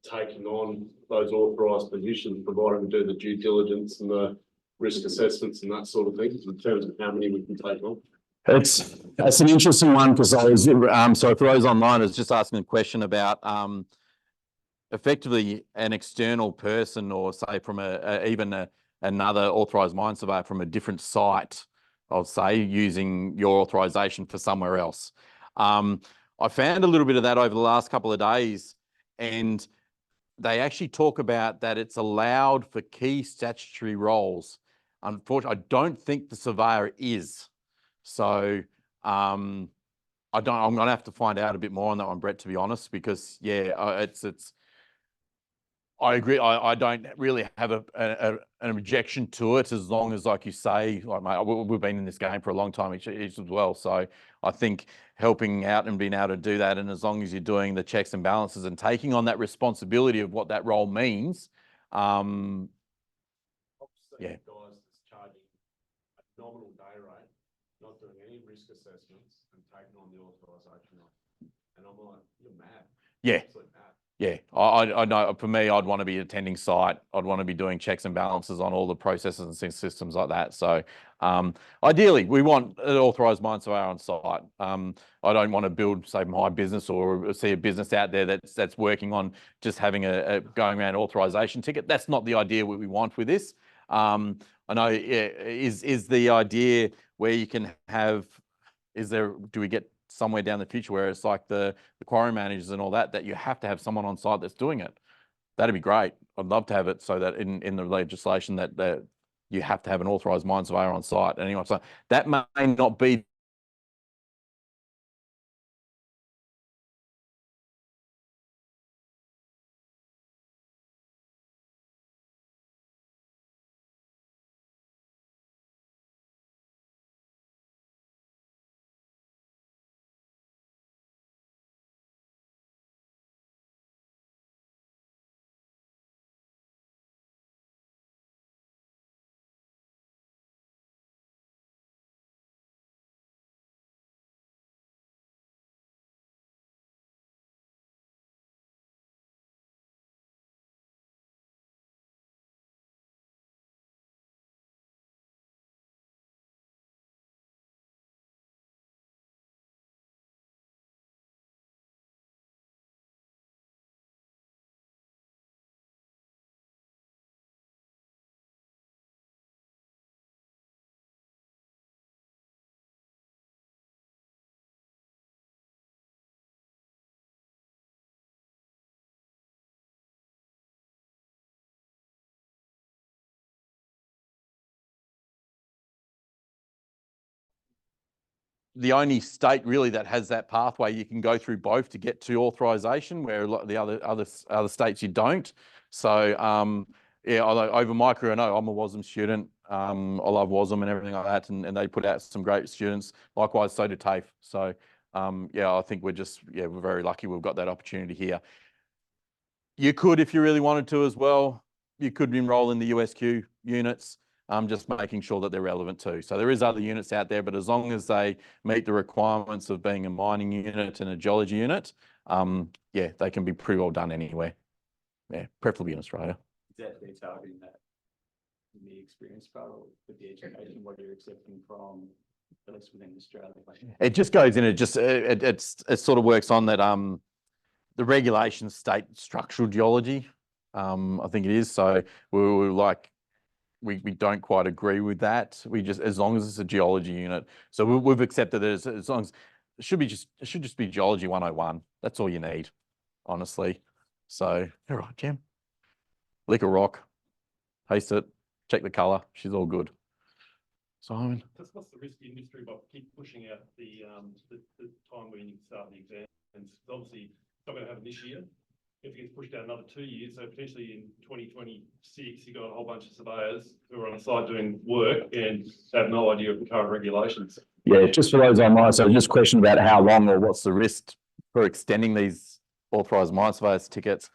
taking on those authorised positions, provided we do the due diligence and the risk assessments and that sort of thing, in terms of how many we can take on? That's an interesting one, because I was so for those online, I was just asking a question about effectively an external person, or say from another authorised mine surveyor from a different site, I'll say, using your authorisation for somewhere else. I found a little bit of that over the last couple of days, and they actually talk about that it's allowed for key statutory roles. Unfortunately, I don't think the surveyor is. So I'm going to have to find out a bit more on that one, Brett, to be honest, because yeah, I agree. I don't really have an objection to it, as long as, like you say, like, mate, we've been in this game for a long time each as well. So I think helping out and being able to do that, and as long as you're doing the checks and balances and taking on that responsibility of what that role means, Obviously, yeah. guys that's charging a nominal day rate, not doing any risk assessments and taking on the authorisation. And I'm like, you're mad. Yeah. Absolutely mad. Yeah, I know. For me, I'd want to be attending site. I'd want to be doing checks and balances on all the processes and systems like that. So, ideally, we want an authorised mine surveyor on site. I don't want to build, say, my business, or see a business out there that's working on just having a going around authorisation ticket. That's not the idea we want with this. I know. Is the idea where you can have? Do we get somewhere down the future where it's like the quarry managers and all that you have to have someone on site that's doing it? That'd be great. I'd love to have it so that in the legislation that you have to have an authorised mine surveyor on site. Anyway, so that may not be the only state really that has that pathway. You can go through both to get to authorization, where a lot of the other states you don't. So yeah, over my career, I know I'm a WASM student. I love WASM and everything like that, and they put out some great students. Likewise, so do TAFE. So yeah, I think we're very lucky we've got that opportunity here. You could, if you really wanted to as well, you could enroll in the USQ units. Just making sure that they're relevant too. So there is other units out there, but as long as they meet the requirements of being a mining unit and a geology unit, yeah, they can be pretty well done anywhere. Yeah, preferably in Australia. Exactly, targeting that in the experience part, or with the education, what you're accepting from, at least within Australia. It just goes in. It sort of works on that. The regulations state structural geology. I think it is. So we don't quite agree with that. We just, as long as it's a geology unit. So we've accepted it as long as it should just be geology 101. That's all you need, honestly. So, all right, Jim. Lick a rock, taste it, check the colour. She's all good. Simon. What's the risk industry by keep pushing out the time when you start the exams? Obviously, not going to happen this year. If it gets pushed out another 2 years, so potentially in 2026, you've got a whole bunch of surveyors who are on site doing work and have no idea of the current regulations. Yeah, just for those online, so just a question about how long or what's the risk for extending these authorised mine surveyors tickets.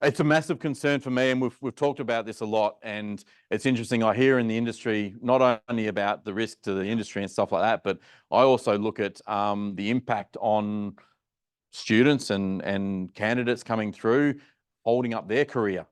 It's a massive concern for me, and we've talked about this a lot, and it's interesting. I hear in the industry not only about the risk to the industry and stuff like that, but I also look at the impact on students and candidates coming through, holding up their career,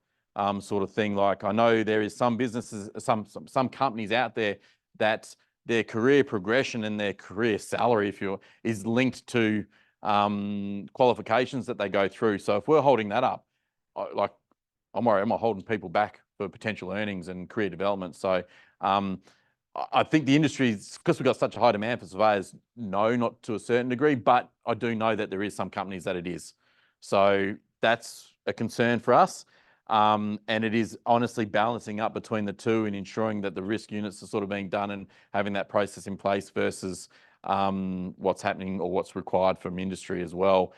sort of thing. Like, I know there is some businesses, some companies out there that their career progression and their career salary, if you is linked to qualifications that they go through. So if we're holding that up, I'm worried, am I holding people back for potential earnings and career development? So I think the industry, because we've got such a high demand for surveyors, no, not to a certain degree, but I do know that there is some companies that it is. So that's a concern for us. And it is honestly balancing up between the two and ensuring that the risk units are sort of being done and having that process in place versus what's happening or what's required from industry as well.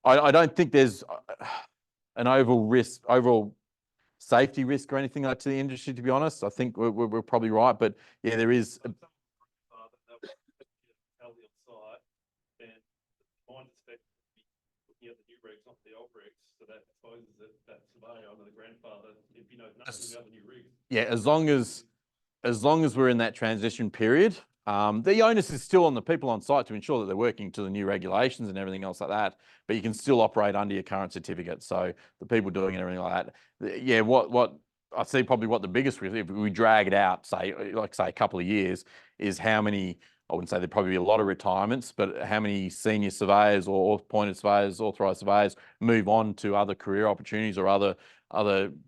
I don't think there's an overall safety risk or anything like to the industry, to be honest. I think we're probably right, but yeah, there is. Yeah, as long as we're in that transition period, the onus is still on the people on site to ensure that they're working to the new regulations and everything else like that, but you can still operate under your current certificate. So the people doing it and everything like that. Yeah, what I see probably what the biggest risk, if we drag it out, say a couple of years, is how many, I wouldn't say there'd probably be a lot of retirements, but how many senior surveyors or appointed surveyors, authorised surveyors move on to other career opportunities or other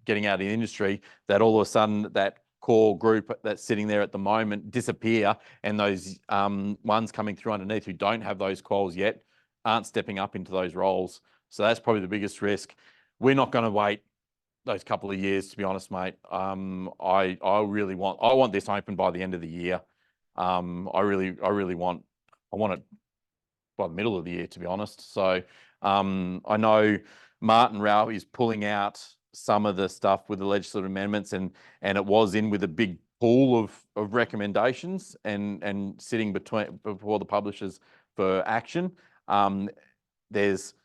getting out of the industry, that all of a sudden that core group that's sitting there at the moment disappear, and those ones coming through underneath who don't have those quals yet aren't stepping up into those roles. So that's probably the biggest risk. We're not going to wait those couple of years, to be honest, mate. I want this open by the end of the year. I want it by the middle of the year, to be honest. So I know Martin Rao is pulling out some of the stuff with the legislative amendments, and it was in with a big pool of recommendations and sitting before the publishers for action. There's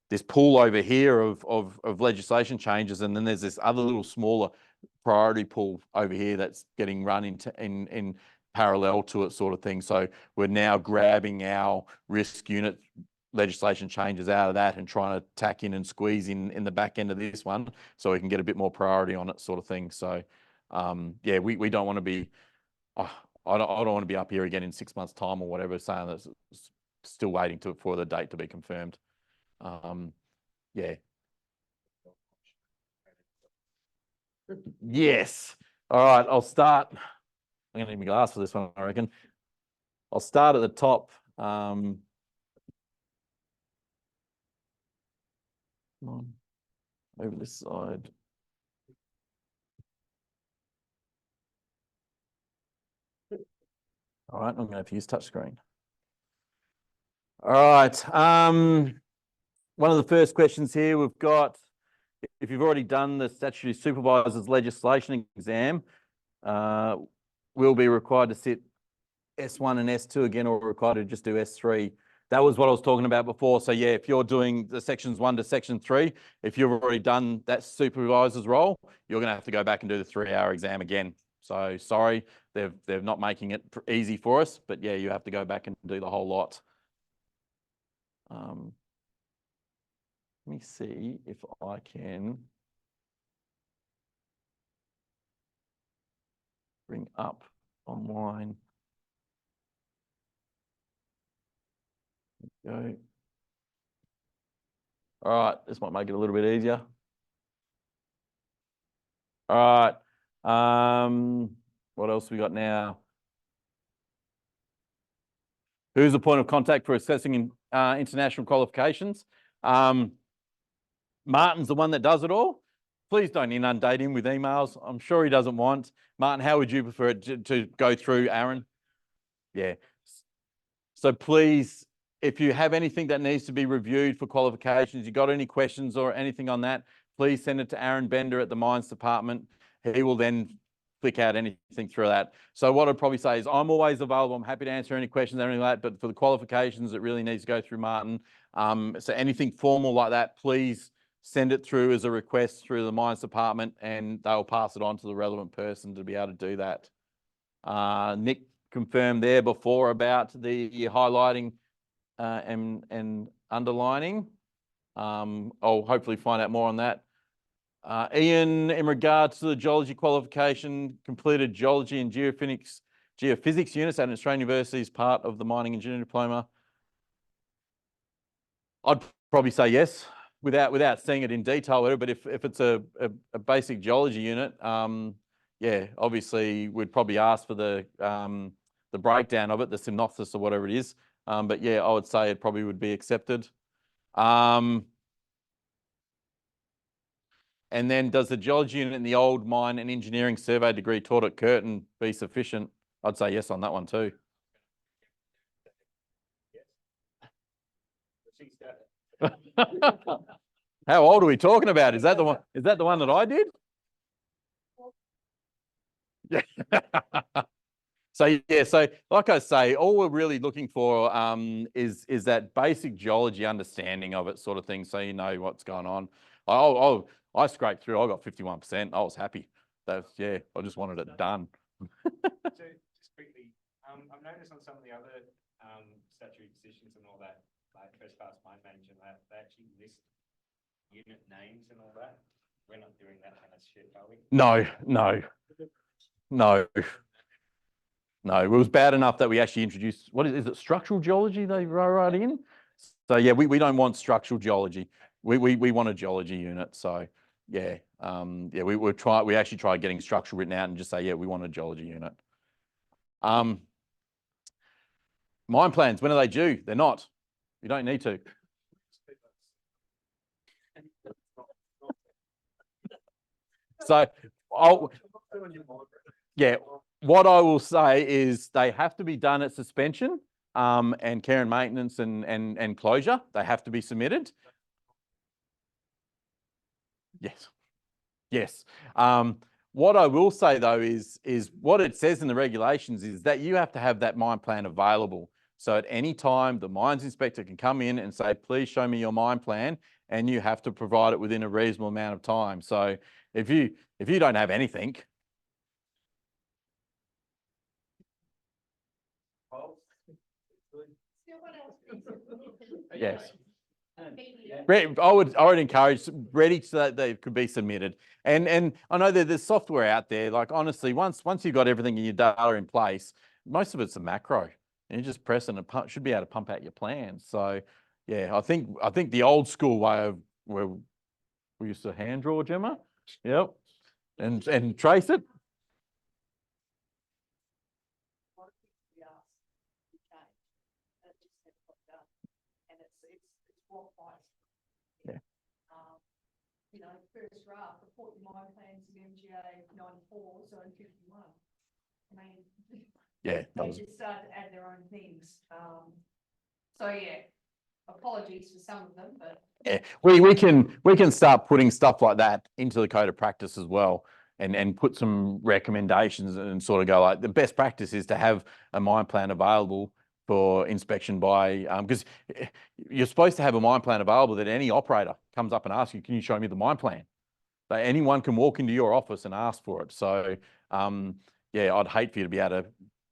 this pool over here of legislation changes, and then there's this other little smaller priority pool over here that's getting run in parallel to it, sort of thing. So we're now grabbing our risk unit legislation changes out of that and trying to tack in and squeeze in the back end of this one so we can get a bit more priority on it, sort of thing. So yeah, we don't want to be, I don't want to be up here again in 6 months' time or whatever, saying that it's still waiting for the date to be confirmed. Yeah. Yes. All right, I'll start. I'm going to need my glass for this one, I reckon. I'll start at the top. Over this side. All right, I'm going to have to use touchscreen. All right. One of the first questions here we've got, if you've already done the statutory supervisor's legislation exam, will be required to sit S1 and S2 again, or required to just do S3. That was what I was talking about before. So yeah, if you're doing the sections 1 to section 3, if you've already done that supervisor's role, you're going to have to go back and do the 3-hour exam again. So sorry, they're not making it easy for us, but yeah, you have to go back and do the whole lot. Let me see if I can bring up online. Go. All right, this might make it a little bit easier. All right, what else we got now? Who's the point of contact for assessing international qualifications? Martin's the one that does it all. Please don't inundate him with emails. I'm sure he doesn't want. Martin, how would you prefer it to go through, Aaron? Yeah. So please, if you have anything that needs to be reviewed for qualifications, you got any questions or anything on that, please send it to Aaron Bender at the Mines Department. He will then flick out anything through that. So what I'd probably say is I'm always available. I'm happy to answer any questions, anything like that. But for the qualifications, it really needs to go through Martin. So anything formal like that, please send it through as a request through the mines department, and they'll pass it on to the relevant person to be able to do that. Nick confirmed there before about the highlighting and underlining. I'll hopefully find out more on that. Ian, in regards to the geology qualification, completed geology and geophysics units at Australian University as part of the mining engineering diploma. I'd probably say yes, without seeing it in detail, but if it's a basic geology unit, yeah, obviously we'd probably ask for the breakdown of it, the synopsis or whatever it is. But yeah, I would say it probably would be accepted. And then does the geology unit in the old mine and engineering survey degree taught at Curtin be sufficient? I'd say yes on that one too. How old are we talking about? Is that the one? Is that the one that I did? Yeah. So yeah, so like I say, all we're really looking for is that basic geology understanding of it, sort of thing, so you know what's going on. I scraped through. I got 51%. I was happy. That's yeah. I just wanted it done. So just quickly, I've noticed on some of the other statutory positions and all that, like first class mine manager, they actually list unit names and all that. We're not doing that kind of shit, are we? No. No, it was bad enough that we actually introduced, what is it, structural geology they wrote in? So yeah, we don't want structural geology. We want a geology unit. So yeah, yeah, we actually tried getting structural written out and just say, yeah, we want a geology unit. Mine plans, when are they due? They're not. You don't need to. So yeah, what I will say is they have to be done at suspension and care and maintenance and closure. They have to be submitted. Yes. Yes. What I will say though is what it says in the regulations is that you have to have that mine plan available. So at any time, the mines inspector can come in and say, please show me your mine plan, and you have to provide it within a reasonable amount of time. So if you don't have anything, yes. I would encourage ready so that they could be submitted. And I know that there's software out there. Like honestly, once you've got everything in your data in place, most of it's a macro. And you just press and it should be able to pump out your plans. So yeah, I think the old school way of where we used to hand draw, Gemma. Yep. And trace it. Yeah. You know, first draft, report your mine plans in MGA 94, so in 51. I mean, yeah, they just start to add their own things. So yeah, apologies for some of them, but yeah, we can start putting stuff like that into the code of practice as well, and put some recommendations and sort of go like the best practice is to have a mine plan available for inspection by, because you're supposed to have a mine plan available that any operator comes up and asks you, can you show me the mine plan? But anyone can walk into your office and ask for it. So yeah, I'd hate for you to be able to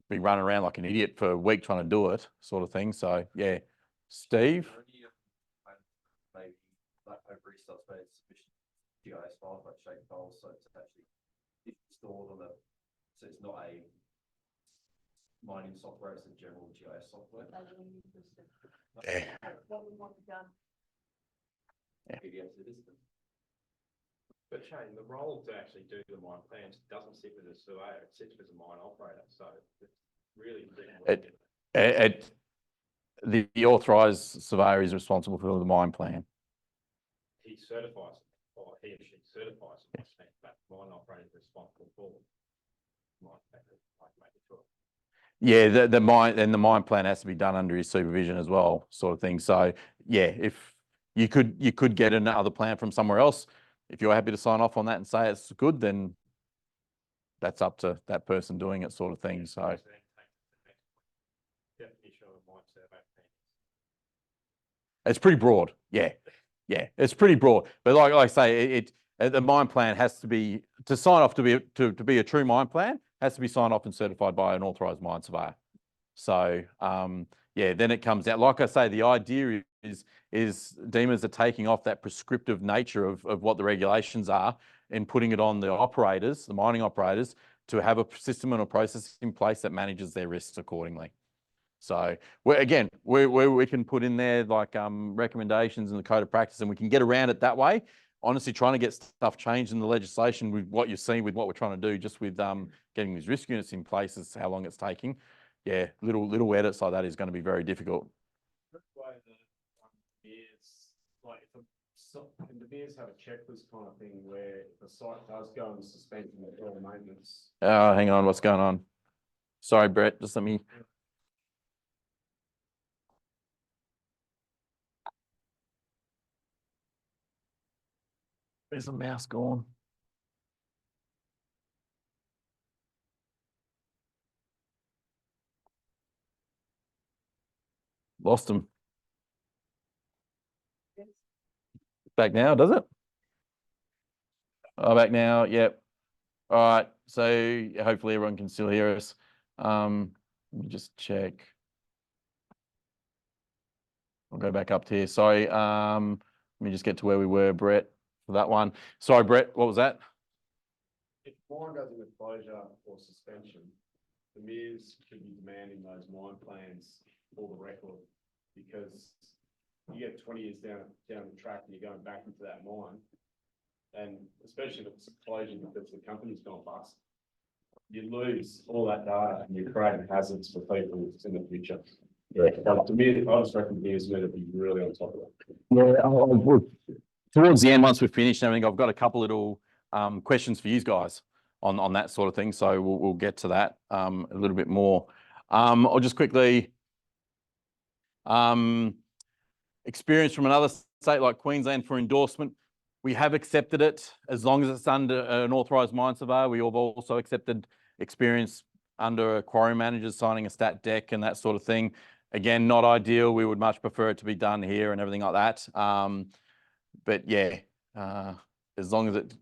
be running around like an idiot for a week trying to do it, sort of thing. So yeah, Steve. Maybe like over stuff, but it's sufficient GIS files like shape files, so it's actually stored on so it's not a mining software, it's a general GIS software. Yeah. what we want done. Yeah. PDFs it is. But Shane, the role to actually do the mine plans doesn't sit with a surveyor, it sits with a mine operator. So it's really the authorised surveyor is responsible for the mine plan. he certifies it, or he or she certifies it, but mine operator is responsible for mine plan, like making sure. Yeah, the mine plan has to be done under his supervision as well, sort of thing. So yeah, if you could get another plan from somewhere else, if you're happy to sign off on that and say it's good, then that's up to that person doing it, sort of thing. So Definition of a mine survey. it's pretty broad. Yeah. Yeah. It's pretty broad. But like I say, the mine plan has to be, to sign off to be a true mine plan, has to be signed off and certified by an authorised mine surveyor. So, yeah, then it comes out. Like I say, the idea is DEMAs are taking off that prescriptive nature of what the regulations are and putting it on the operators, the mining operators, to have a system and a process in place that manages their risks accordingly. So we can put in there like recommendations in the code of practice, and we can get around it that way. Honestly, trying to get stuff changed in the legislation with what you're seeing, with what we're trying to do, just with getting these risk units in place, is how long it's taking. Yeah, little edits like that is going to be very difficult. That's why the beers, like if the beers have a checklist kind of thing where if the site does go into suspension or maintenance. Hang on, what's going on? Sorry, Brett, just let me. Where's the mouse gone? Lost him. Back now, does it? Oh, back now, yep. All right, so hopefully everyone can still hear us. Let me just check. I'll go back up to here. Sorry, let me just get to where we were, Brett, for that one. Sorry, Brett, what was that? If mine goes into closure or suspension, the MERS should be demanding those mine plans for the record, because you get 20 years down the track and you're going back into that mine, and especially if it's a closure because the company's gone bust, you lose all that data and you're creating hazards for people in the future. Yeah. To me, I just reckon MERS need to be really on top of it. Yeah, towards the end, once we've finished everything, I've got a couple little questions for you guys on that sort of thing. So we'll get to that a little bit more. I'll just quickly, experience from another state like Queensland for endorsement. We have accepted it as long as it's under an authorised mine surveyor. We have also accepted experience under a quarry manager signing a stat deck and that sort of thing. Again, not ideal. We would much prefer it to be done here and everything like that. But yeah, as long as it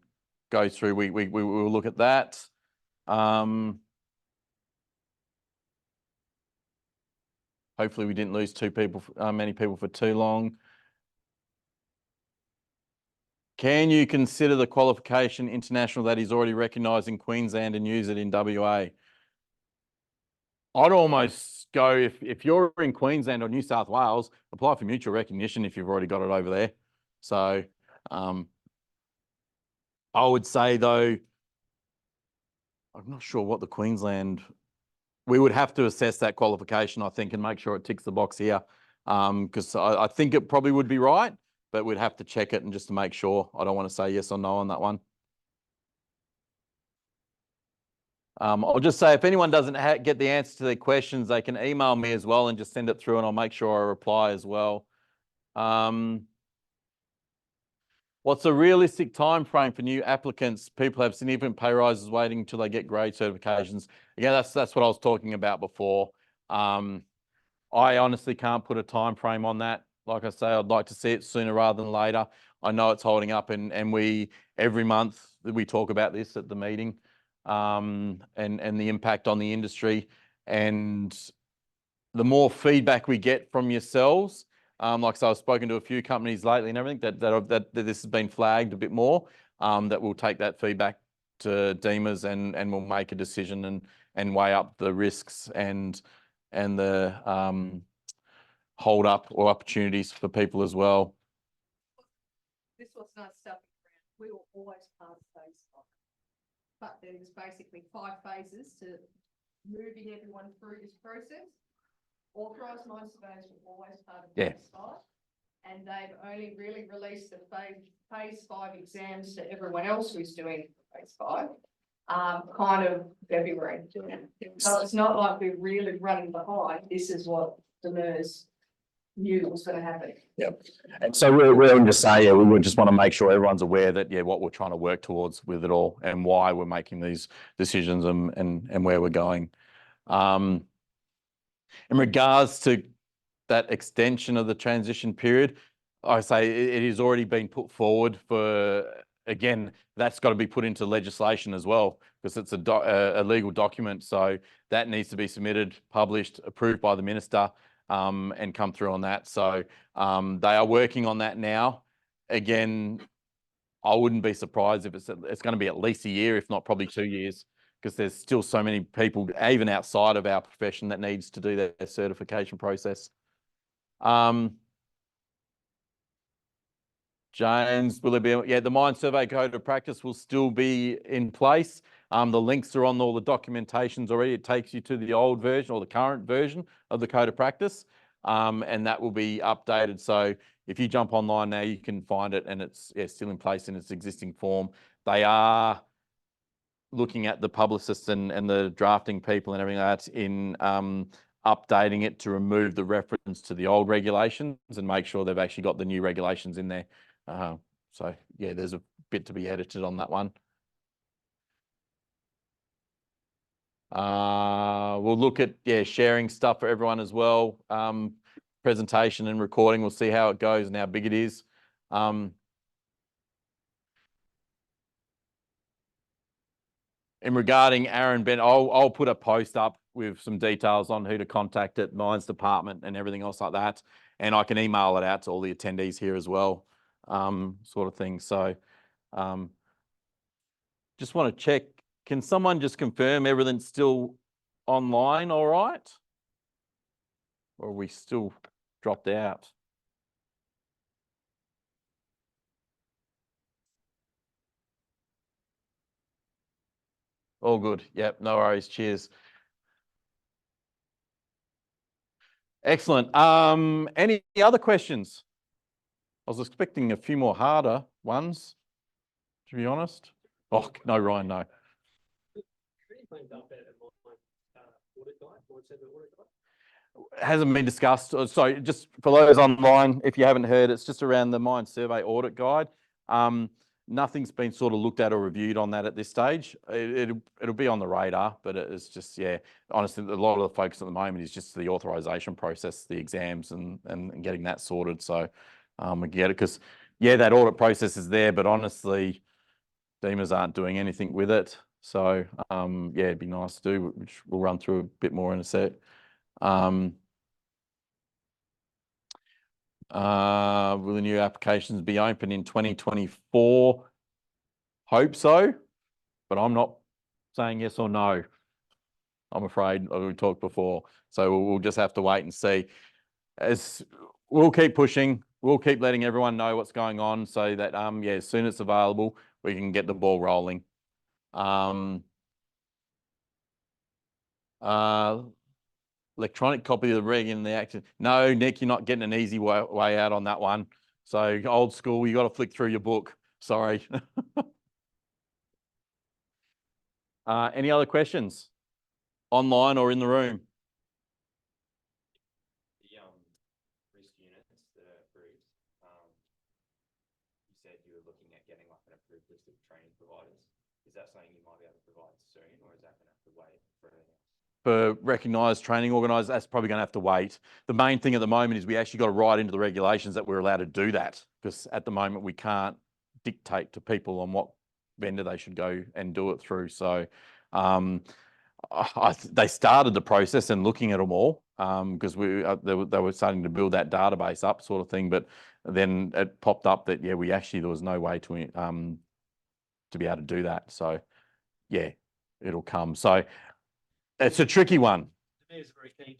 goes through, we will look at that. Hopefully we didn't lose many people for too long. Can you consider the qualification international that is already recognised in Queensland and use it in WA? I'd almost go, if you're in Queensland or New South Wales, apply for mutual recognition if you've already got it over there. So I would say though, I'm not sure what the Queensland, we would have to assess that qualification, I think, and make sure it ticks the box here. Because I think it probably would be right, but we'd have to check it and just to make sure. I don't want to say yes or no on that one. I'll just say if anyone doesn't get the answer to their questions, they can email me as well and just send it through and I'll make sure I reply as well. What's a realistic time frame for new applicants? People have significant pay rises waiting until they get grade certifications. Again, that's what I was talking about before. I honestly can't put a time frame on that. Like I say, I'd like to see it sooner rather than later. I know it's holding up, and we every month we talk about this at the meeting, and the impact on the industry. And the more feedback we get from yourselves, like so I've spoken to a few companies lately and everything that this has been flagged a bit more, that we'll take that feedback to DEMAs and we'll make a decision and weigh up the risks and the hold up or opportunities for people as well. This was not stuff around. We will always pass phase 5. But there's basically 5 phases to moving everyone through this process. Authorised mine surveyors were always part of phase 5, and they've only really released the phase 5 exams to everyone else who's doing phase 5, kind of February. So it's not like we're really running behind. This is what the MERS knew was going to happen. And so we're just saying, yeah, we would just want to make sure everyone's aware that, yeah, what we're trying to work towards with it all and why we're making these decisions and where we're going. In regards to that extension of the transition period, I say it has already been put forward for, again, that's got to be put into legislation as well, because it's a legal document. So that needs to be submitted, published, approved by the minister, and come through on that. So they are working on that now. Again, I wouldn't be surprised if it's going to be at least a year, if not probably 2 years, because there's still so many people, even outside of our profession, that needs to do their certification process. James, will there be? Yeah, the Mine Survey Code of Practice will still be in place. The links are on all the documentations already. It takes you to the old version or the current version of the Code of Practice, and that will be updated. So if you jump online now, you can find it, and it's still in place in its existing form. They are looking at the publicists and the drafting people and everything like that in updating it to remove the reference to the old regulations and make sure they've actually got the new regulations in there. So yeah, there's a bit to be edited on that one. We'll look at, sharing stuff for everyone as well. Presentation and recording, we'll see how it goes and how big it is. And regarding Aaron Ben, I'll put a post up with some details on who to contact at Mines Department and everything else like that. And I can email it out to all the attendees here as well, sort of thing. So just want to check, can someone just confirm everything's still online all right? Or are we still dropped out? All good. Yep, no worries. Cheers. Excellent. Any other questions? I was expecting a few more harder ones, to be honest. Oh, no, Ryan, no. Hasn't been discussed. So just for those online, if you haven't heard, it's just around the Mine Survey Audit Guide. Nothing's been sort of looked at or reviewed on that at this stage. It'll be on the radar, but it's just, honestly, a lot of the focus at the moment is just the authorisation process, the exams and getting that sorted. So we get it because, that audit process is there, but honestly, DEMAs aren't doing anything with it. So it'd be nice to do, which we'll run through a bit more in a sec. Will the new applications be open in 2024? Hope so, but I'm not saying yes or no. I'm afraid we talked before, so we'll just have to wait and see. As we'll keep pushing, we'll keep letting everyone know what's going on, so that as soon as it's available, we can get the ball rolling. Electronic copy of the reg in the action. No, Nick, you're not getting an easy way out on that one. So old school, you got to flick through your book. Sorry. Any other questions? Online or in the room? The risk units that are approved, you said you were looking at getting like an approved list of training providers. Is that something you might be able to provide soon, or is that going to have to wait for anything? For recognised training organisers, that's probably going to have to wait. The main thing at the moment is we actually got to write into the regulations that we're allowed to do that, because at the moment we can't dictate to people on what vendor they should go and do it through. So they started the process and looking at them all because they were starting to build that database up, sort of thing. But then it popped up that there was no way to be able to do that. So it'll come. So it's a tricky one. The mayor's very keen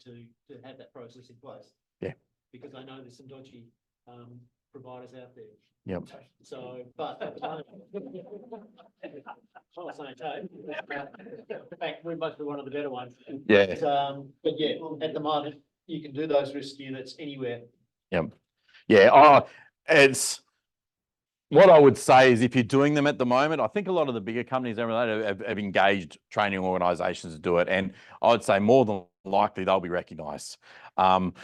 to have that process in place. Yeah. Because I know there's some dodgy providers out there. Yep. So, but at the moment, I'm not saying Toad. In fact, we must be one of the better ones. Yeah. But at the moment, you can do those risk units anywhere. Yep. Yeah. It's what I would say is if you're doing them at the moment, I think a lot of the bigger companies have engaged training organisations to do it, and I would say more than likely they'll be recognised. What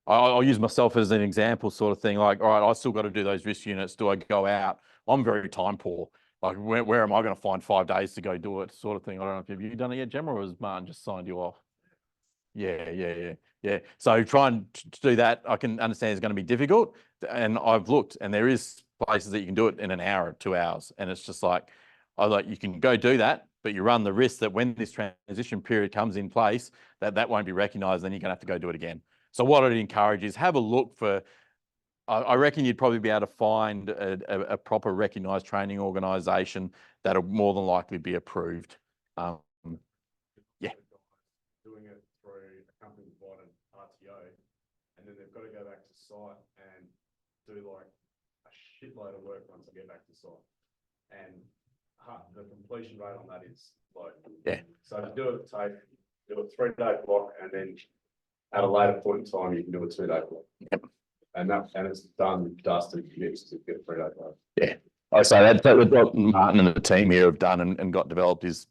I'll use myself as an example sort of thing. Like, all right, I still got to do those risk units. Do I go out? I'm very time poor. Like, where am I going to find 5 days to go do it sort of thing? I don't know if have you done it yet, Gemma, or has Martin just signed you off? Yeah. So trying to do that, I can understand it's going to be difficult. And I've looked and there is places that you can do it in an hour, 2 hours. And it's just like, you can go do that, but you run the risk that when this transition period comes in place, that won't be recognised, then you're going to have to go do it again. So what I'd encourage is have a look for, I reckon you'd probably be able to find a proper recognised training organisation that'll more than likely be approved. Yeah. Doing it through a company bought an RTO, and then they've got to go back to site and do like a shitload of work once they get back to site. And the completion rate on that is low. Yeah. So to do it, do a 3-day block, and then at a later point in time, you can do a 2-day block. Yep. And it's done, dusted, mixed to get a 3-day block. Yeah. I say that what Martin and the team here have done and got developed is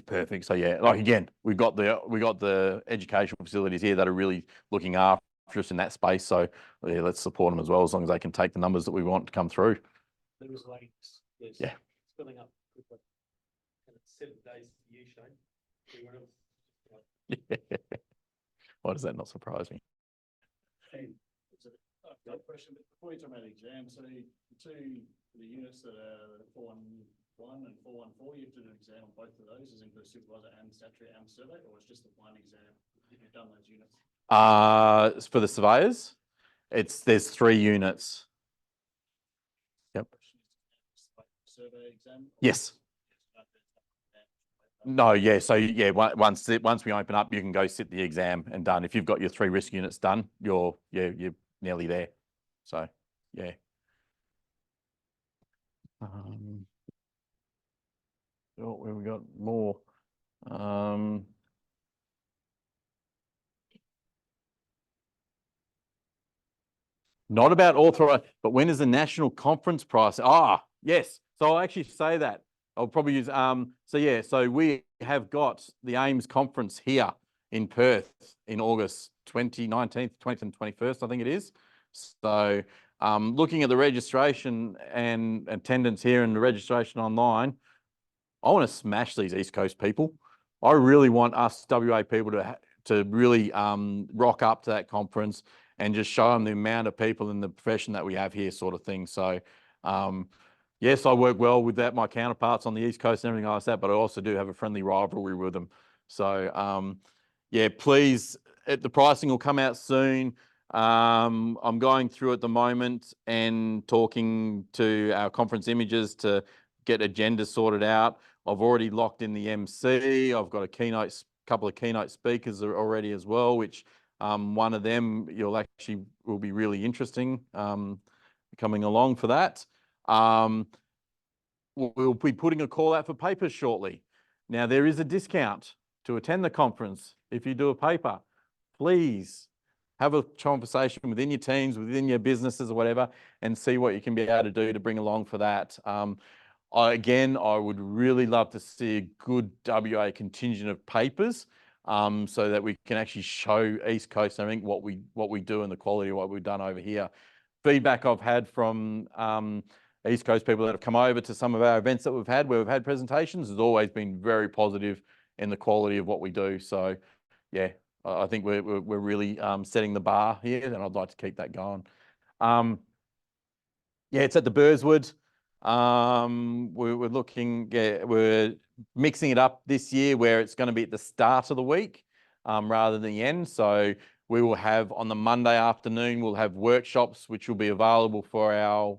perfect. So yeah, like again, we got the educational facilities here that are really looking after us in that space. So yeah, let's support them as well, as long as they can take the numbers that we want to come through. There was lanes. There's Yeah. filling up quickly. And it's 7 days to you, Shane. We would have, Why does that not surprise me? I've got a question, but before you talk about exams, so the units that are 411 and 414, you have to do an exam on both of those, as in the supervisor and statutory and survey, or it's just the one exam if you've done those units? For the surveyors, there's 3 units. Yep. Survey exam? Yes. No, yeah. So yeah, once we open up, you can go sit the exam and done. If you've got your 3 risk units done, you're nearly there. So yeah. Where we got more. Not about authorized, but when is the national conference price? Yes. So I'll actually say that. I'll probably use, so we have got the AIMS conference here in Perth in August 19th, 20th and 21st, I think it is. So looking at the registration and attendance here and the registration online, I want to smash these East Coast people. I really want us WA people to really rock up to that conference and just show them the amount of people in the profession that we have here, sort of thing. So yes, I work well with my counterparts on the East Coast and everything like that, but I also do have a friendly rivalry with them. So yeah, please, the pricing will come out soon. I'm going through at the moment and talking to our conference images to get agendas sorted out. I've already locked in the MC. I've got a couple of keynote speakers already as well, which one of them will be really interesting coming along for that. We'll be putting a call out for papers shortly. Now, there is a discount to attend the conference if you do a paper. Please have a conversation within your teams, within your businesses or whatever, and see what you can be able to do to bring along for that. Again, I would really love to see a good WA contingent of papers so that we can actually show East Coast, I think, what we do and the quality of what we've done over here. Feedback I've had from East Coast people that have come over to some of our events that we've had, where we've had presentations, has always been very positive in the quality of what we do. So yeah, I think we're really setting the bar here, and I'd like to keep that going. Yeah, it's at the Burswood. We're mixing it up this year where it's going to be at the start of the week rather than the end. So we will have on the Monday afternoon, we'll have workshops which will be available for our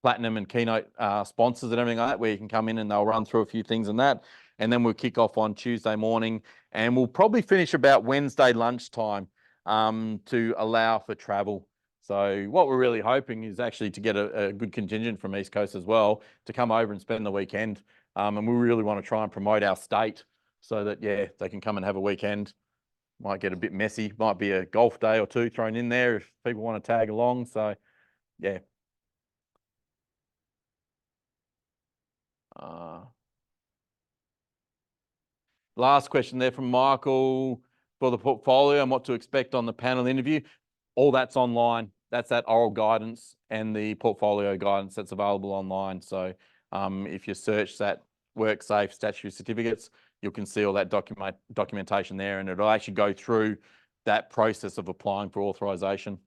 platinum and keynote sponsors and everything like that, where you can come in and they'll run through a few things and that. And then we'll kick off on Tuesday morning, and we'll probably finish about Wednesday lunchtime to allow for travel. So what we're really hoping is actually to get a good contingent from East Coast as well to come over and spend the weekend. And we really want to try and promote our state so that, yeah, they can come and have a weekend. Might get a bit messy. Might be a golf day or 2 thrown in there if people want to tag along. So, yeah. Last question there from Michael. for the portfolio and what to expect on the panel interview, all that's online. That's that oral guidance and the portfolio guidance that's available online. So if you search that WorkSafe statutory certificates, you can see all that documentation there, and it'll actually go through that process of applying for authorisation.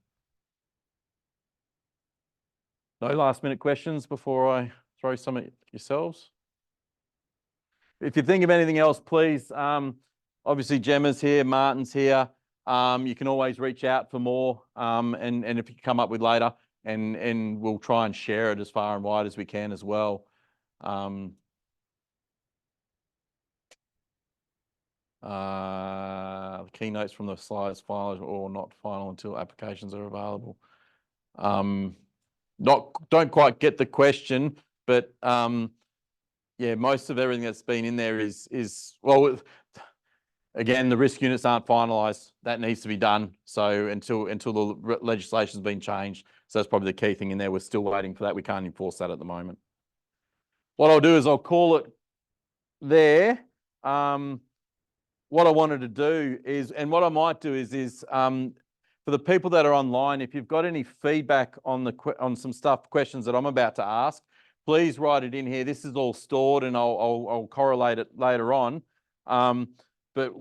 No last minute questions before I throw some at yourselves? If you think of anything else, please, obviously Gemma's here, Martin's here. You can always reach out for more, and if you come up with later, and we'll try and share it as far and wide as we can as well. Keynotes from the slides filed or not final until applications are available. Don't quite get the question, but yeah, most of everything that's been in there is well, again, the risk units aren't finalised. That needs to be done. So until the legislation's been changed, so that's probably the key thing in there. We're still waiting for that. We can't enforce that at the moment. What I'll do is I'll call it there. What I wanted to do is, and what I might do is for the people that are online, if you've got any feedback on some questions that I'm about to ask, please write it in here. This is all stored, and I'll correlate it later on. But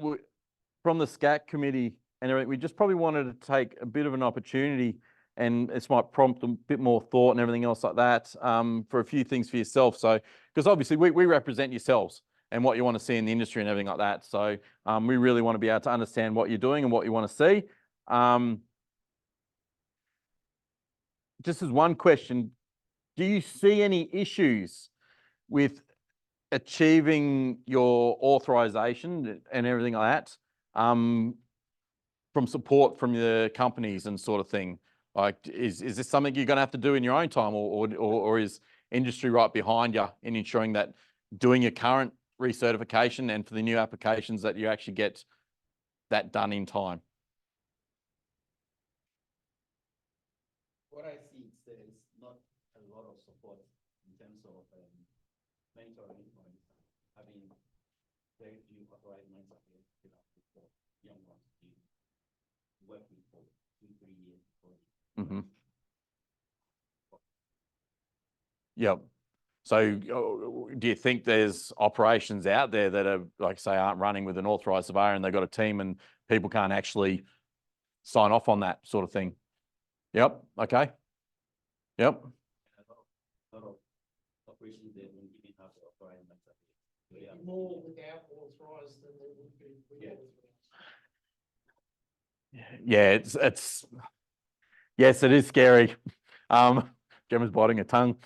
from the SCAC committee and everything, we just probably wanted to take a bit of an opportunity, and this might prompt a bit more thought and everything else like that, for a few things for yourself. So, because obviously we represent yourselves and what you want to see in the industry and everything like that. So we really want to be able to understand what you're doing and what you want to see. Just as one question, do you see any issues with achieving your authorization and everything like that, from support from the companies and sort of thing? Like, is this something you're going to have to do in your own time, or is industry right behind you in ensuring that doing your current recertification and for the new applications that you actually get that done in time? What I see is there's not a lot of support in terms of mentoring or having very few authorized mine surveyors for young ones to work with for 2-3 years. Mm-hmm. Yep. So do you think there's operations out there that are, like say, aren't running with an authorised surveyor and they've got a team and people can't actually sign off on that sort of thing? Yep. Okay. Yep. A lot of operations there when giving out the authorized mine surveyors. More without authorised than there would be with authorised. Yeah, it's yes, it is scary. Gemma's biting her tongue.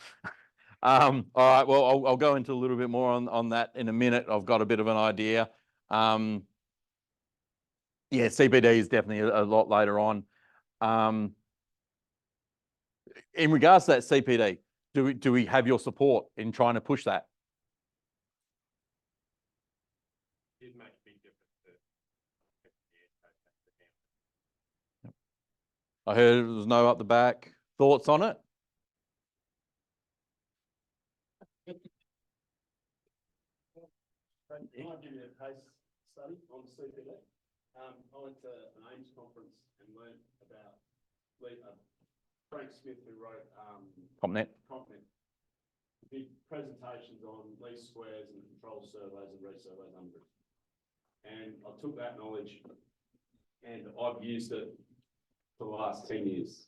All right, well, I'll go into a little bit more on that in a minute. I've got a bit of an idea. Yeah, CPD is definitely a lot later on. In regards to that CPD, do we have your support in trying to push that? Did make a big difference to I heard there was no up the back. Thoughts on it? I'll give you a case study on CPD. I went to an AIMS conference and learned about Frank Smith, who wrote CompNet. Did presentations on lease squares and control surveys and resurvey numbers. And I took that knowledge and I've used it for the last 10 years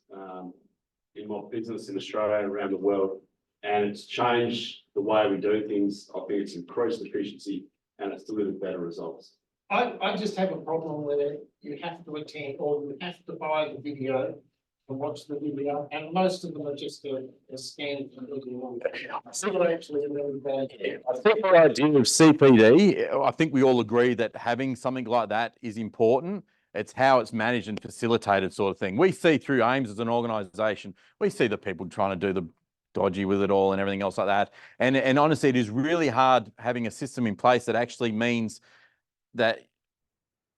in my business in Australia and around the world. And it's changed the way we do things. I think it's increased efficiency and it's delivered better results. I just have a problem where you have to attend or you have to buy the video and watch the video, and most of them are just a scan from the video. It's not actually a really bad. I think the idea of CPD, I think we all agree that having something like that is important. It's how it's managed and facilitated sort of thing. We see through AIMS as an organisation, we see the people trying to do the dodgy with it all and everything else like that. And honestly, it is really hard having a system in place that actually means that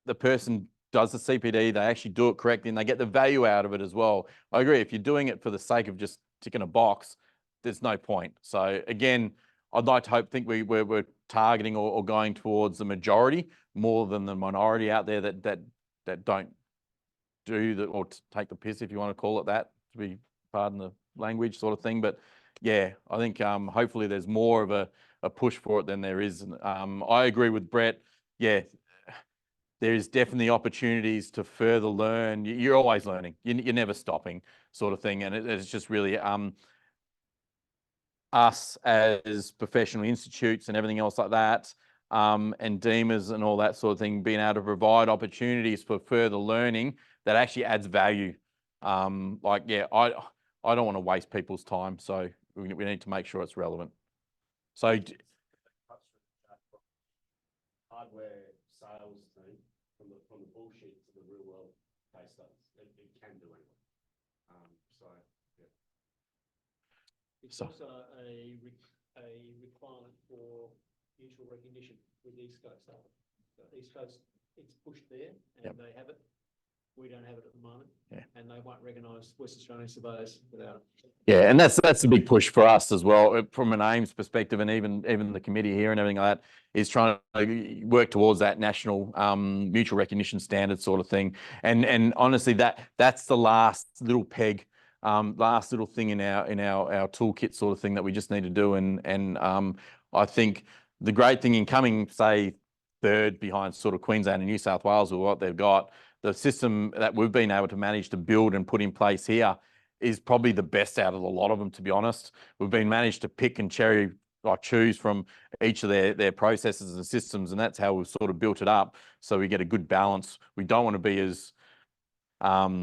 the person does the CPD, they actually do it correctly and they get the value out of it as well. I agree, if you're doing it for the sake of just ticking a box, there's no point. So again, I'd like to think we're targeting or going towards the majority more than the minority out there that that don't do the, or take the piss, if you want to call it that, to be, pardon the language sort of thing. But yeah, I think hopefully there's more of a push for it than there is. I agree with Brett. Yeah, there's definitely opportunities to further learn. You're always learning. You're never stopping, sort of thing. And it's just really us as professional institutes and everything else like that, and DEMAs and all that sort of thing, being able to provide opportunities for further learning that actually adds value. Like, yeah, I don't want to waste people's time, so we need to make sure it's relevant. So Hardware sales team, from the bullshit to the real world case studies, it can do anything. So, yeah. It's also a requirement for mutual recognition with East Coast. East Coast, it's pushed there and they have it. We don't have it at the moment. Yeah. And they won't recognise West Australian surveyors without it. yeah, and that's a big push for us as well, from an AIMS perspective, and even the committee here and everything like that is trying to work towards that national mutual recognition standard sort of thing. And honestly, that's the last little peg, last little thing in our toolkit sort of thing that we just need to do. And I think the great thing in coming, say, third behind sort of Queensland and New South Wales with what they've got, the system that we've been able to manage to build and put in place here is probably the best out of a lot of them, to be honest. We've been managed to pick and choose from each of their processes and systems, and that's how we've sort of built it up, so we get a good balance. We don't want to be as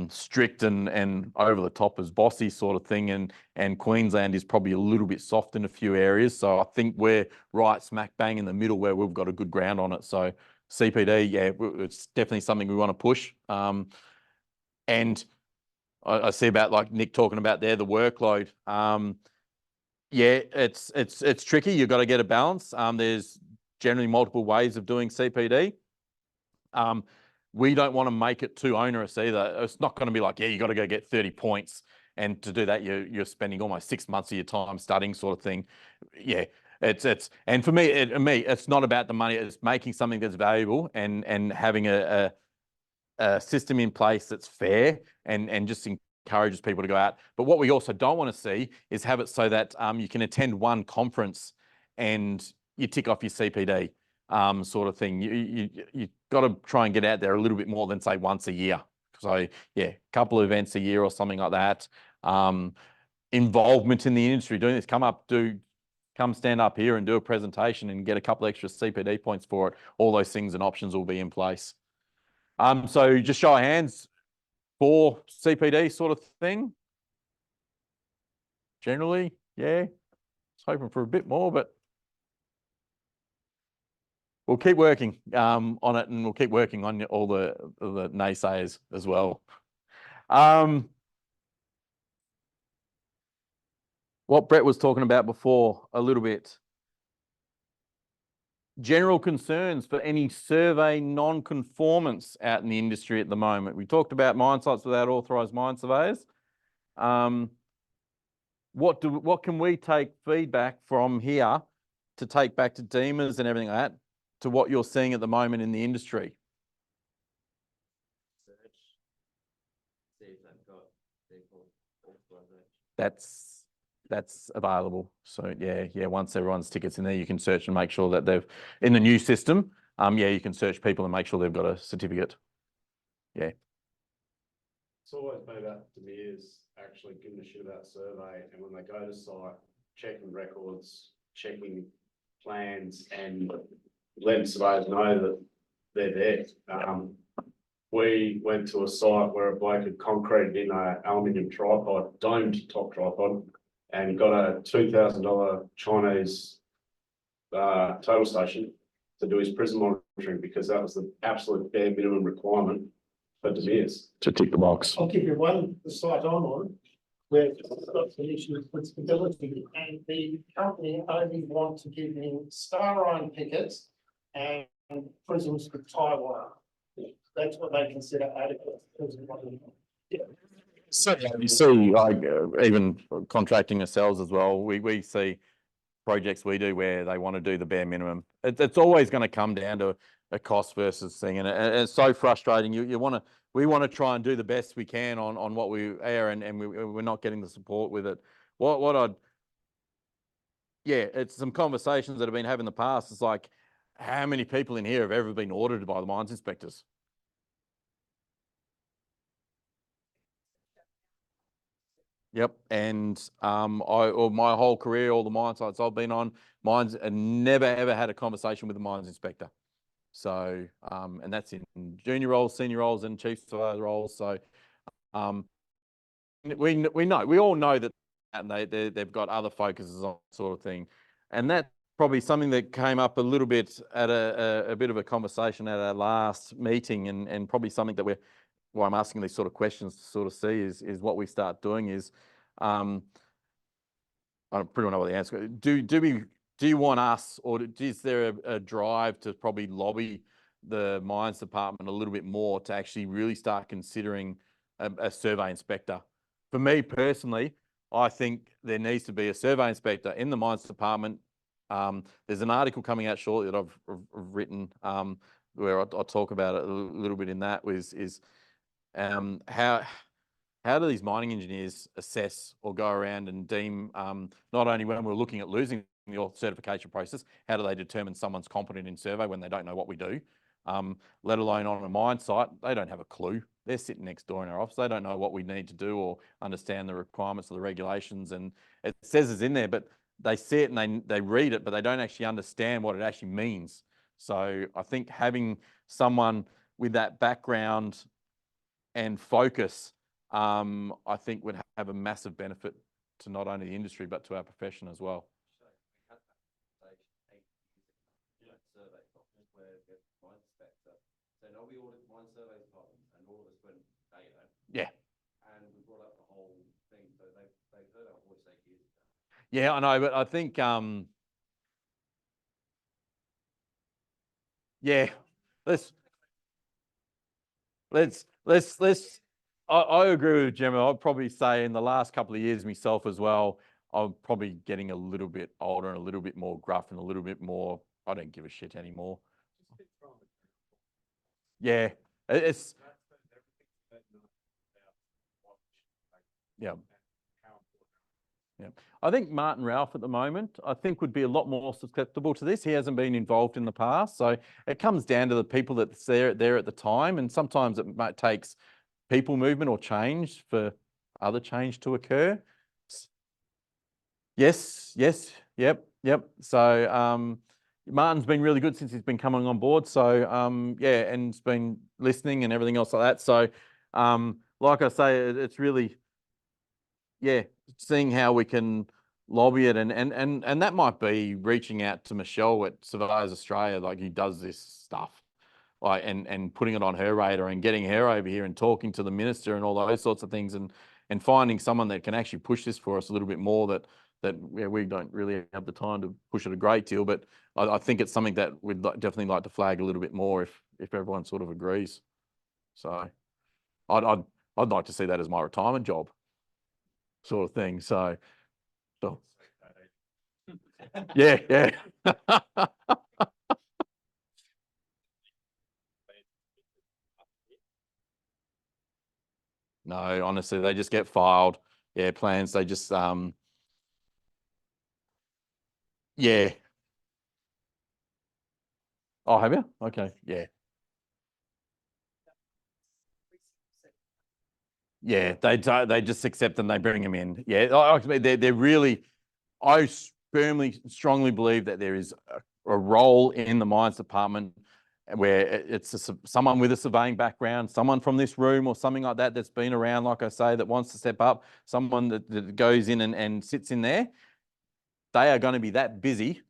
strict and over the top as bossy sort of thing, and Queensland is probably a little bit soft in a few areas, so I think we're right smack bang in the middle where we've got a good ground on it. So CPD, yeah, it's definitely something we want to push. And I see about, like Nick talking about there, the workload. Yeah, it's tricky. You've got to get a balance. There's generally multiple ways of doing CPD. We don't want to make it too onerous either. It's not going to be like, yeah, you got to go get 30 points. And to do that, you're spending almost 6 months of your time studying, sort of thing. Yeah, and for me, it's not about the money. It's making something that's valuable and having a system in place that's fair and just encourages people to go out. But what we also don't want to see is have it so that you can attend one conference and you tick off your CPD, sort of thing. You got to try and get out there a little bit more than, say, once a year. So yeah, a couple of events a year or something like that. Involvement in the industry, doing this, come stand up here and do a presentation and get a couple extra CPD points for it. All those things and options will be in place. So just show of hands for CPD sort of thing. Generally, yeah. I was hoping for a bit more, but we'll keep working on it, and we'll keep working on all the naysayers as well. What Brett was talking about before a little bit. General concerns for any survey non-conformance out in the industry at the moment. We talked about mine sites without authorised mine surveyors. What can we take feedback from here to take back to DEMAs and everything like that, to what you're seeing at the moment in the industry? See if they've got vehicle authorisation. That's available. So yeah, once everyone's tickets in there, you can search and make sure that they've, in the new system, yeah, you can search people and make sure they've got a certificate. Yeah. It's always been about DEMAs actually giving a shit about survey, and when they go to site, checking records, checking plans, and letting surveyors know that they're there. We went to a site where a bloke had concreted in an aluminium tripod, domed top tripod, and got a $2,000 Chinese total station to do his prison monitoring, because that was the absolute bare minimum requirement for DEMAs. To tick the box. I'll give you one, the site I'm on, where it's got an issue with stability, and the company only want to give in star iron pickets and prisms with tie wire. That's what they consider adequate. So you see, like even contracting ourselves as well, we see projects we do where they want to do the bare minimum. It's always going to come down to a cost versus thing, and it's so frustrating. We want to try and do the best we can on what we are, and we're not getting the support with it. It's some conversations that have been had in the past. It's like, how many people in here have ever been audited by the mines inspectors? Yep, and my whole career, all the mine sites I've been on, mines, and never ever had a conversation with the mines inspector. So, and that's in junior roles, senior roles, and chief surveyor roles. So, we all know that, and they've got other focuses on sort of thing, and that's probably something that came up a little bit at a bit of a conversation at our last meeting, and probably something that why I'm asking these sort of questions to sort of see is what we start doing is, I pretty well know what the answer is. Do you want us, or is there a drive to probably lobby the mines department a little bit more to actually really start considering a survey inspector? For me personally, I think there needs to be a survey inspector in the mines department. There's an article coming out shortly that I've written where I'll talk about it a little bit in that how do these mining engineers assess or go around and deem, not only when we're looking at losing the certification process, how do they determine someone's competent in survey when they don't know what we do, let alone on a mine site? They don't have a clue. They're sitting next door in our office. They don't know what we need to do or understand the requirements of the regulations. And it says it's in there, but they see it and they read it, but they don't actually understand what it actually means. So I think having someone with that background and focus, I think would have a massive benefit to not only the industry, but to our profession as well. We audit mine survey departments, and all of us went, Yeah. And we brought up the whole thing, so they've heard our voice 8 years ago. Yeah, I know, but I think, yeah, I agree with Gemma. I'd probably say in the last couple of years myself as well, I'm probably getting a little bit older and a little bit more gruff and a little bit more, I don't give a shit anymore. Yeah, it's, yeah. Yeah, I think Martin Ralph at the moment, I think would be a lot more susceptible to this. He hasn't been involved in the past. So it comes down to the people that's there at the time. And sometimes it takes people movement or change for other change to occur. Yes, yep. So Martin's been really good since he's been coming on board. So yeah, and he's been listening and everything else like that. So like I say, it's really, yeah, seeing how we can lobby it, and that might be reaching out to Michelle at Surveyors Australia, like who does this stuff, like and putting it on her radar and getting her over here and talking to the minister and all those sorts of things, and finding someone that can actually push this for us a little bit more, that we don't really have the time to push it a great deal, but I think it's something that we'd definitely like to flag a little bit more if everyone sort of agrees. So I'd like to see that as my retirement job, sort of thing. So yeah. No, honestly, they just get filed. Yeah, plans. They just yeah. Oh, have you? Okay, yeah. Yeah, they just accept them. They bring them in. Yeah, they're really. I firmly, strongly believe that there is a role in the mines department where it's someone with a surveying background, someone from this room or something like that that's been around, like I say, that wants to step up, someone that goes in and sits in there. They are going to be that busy.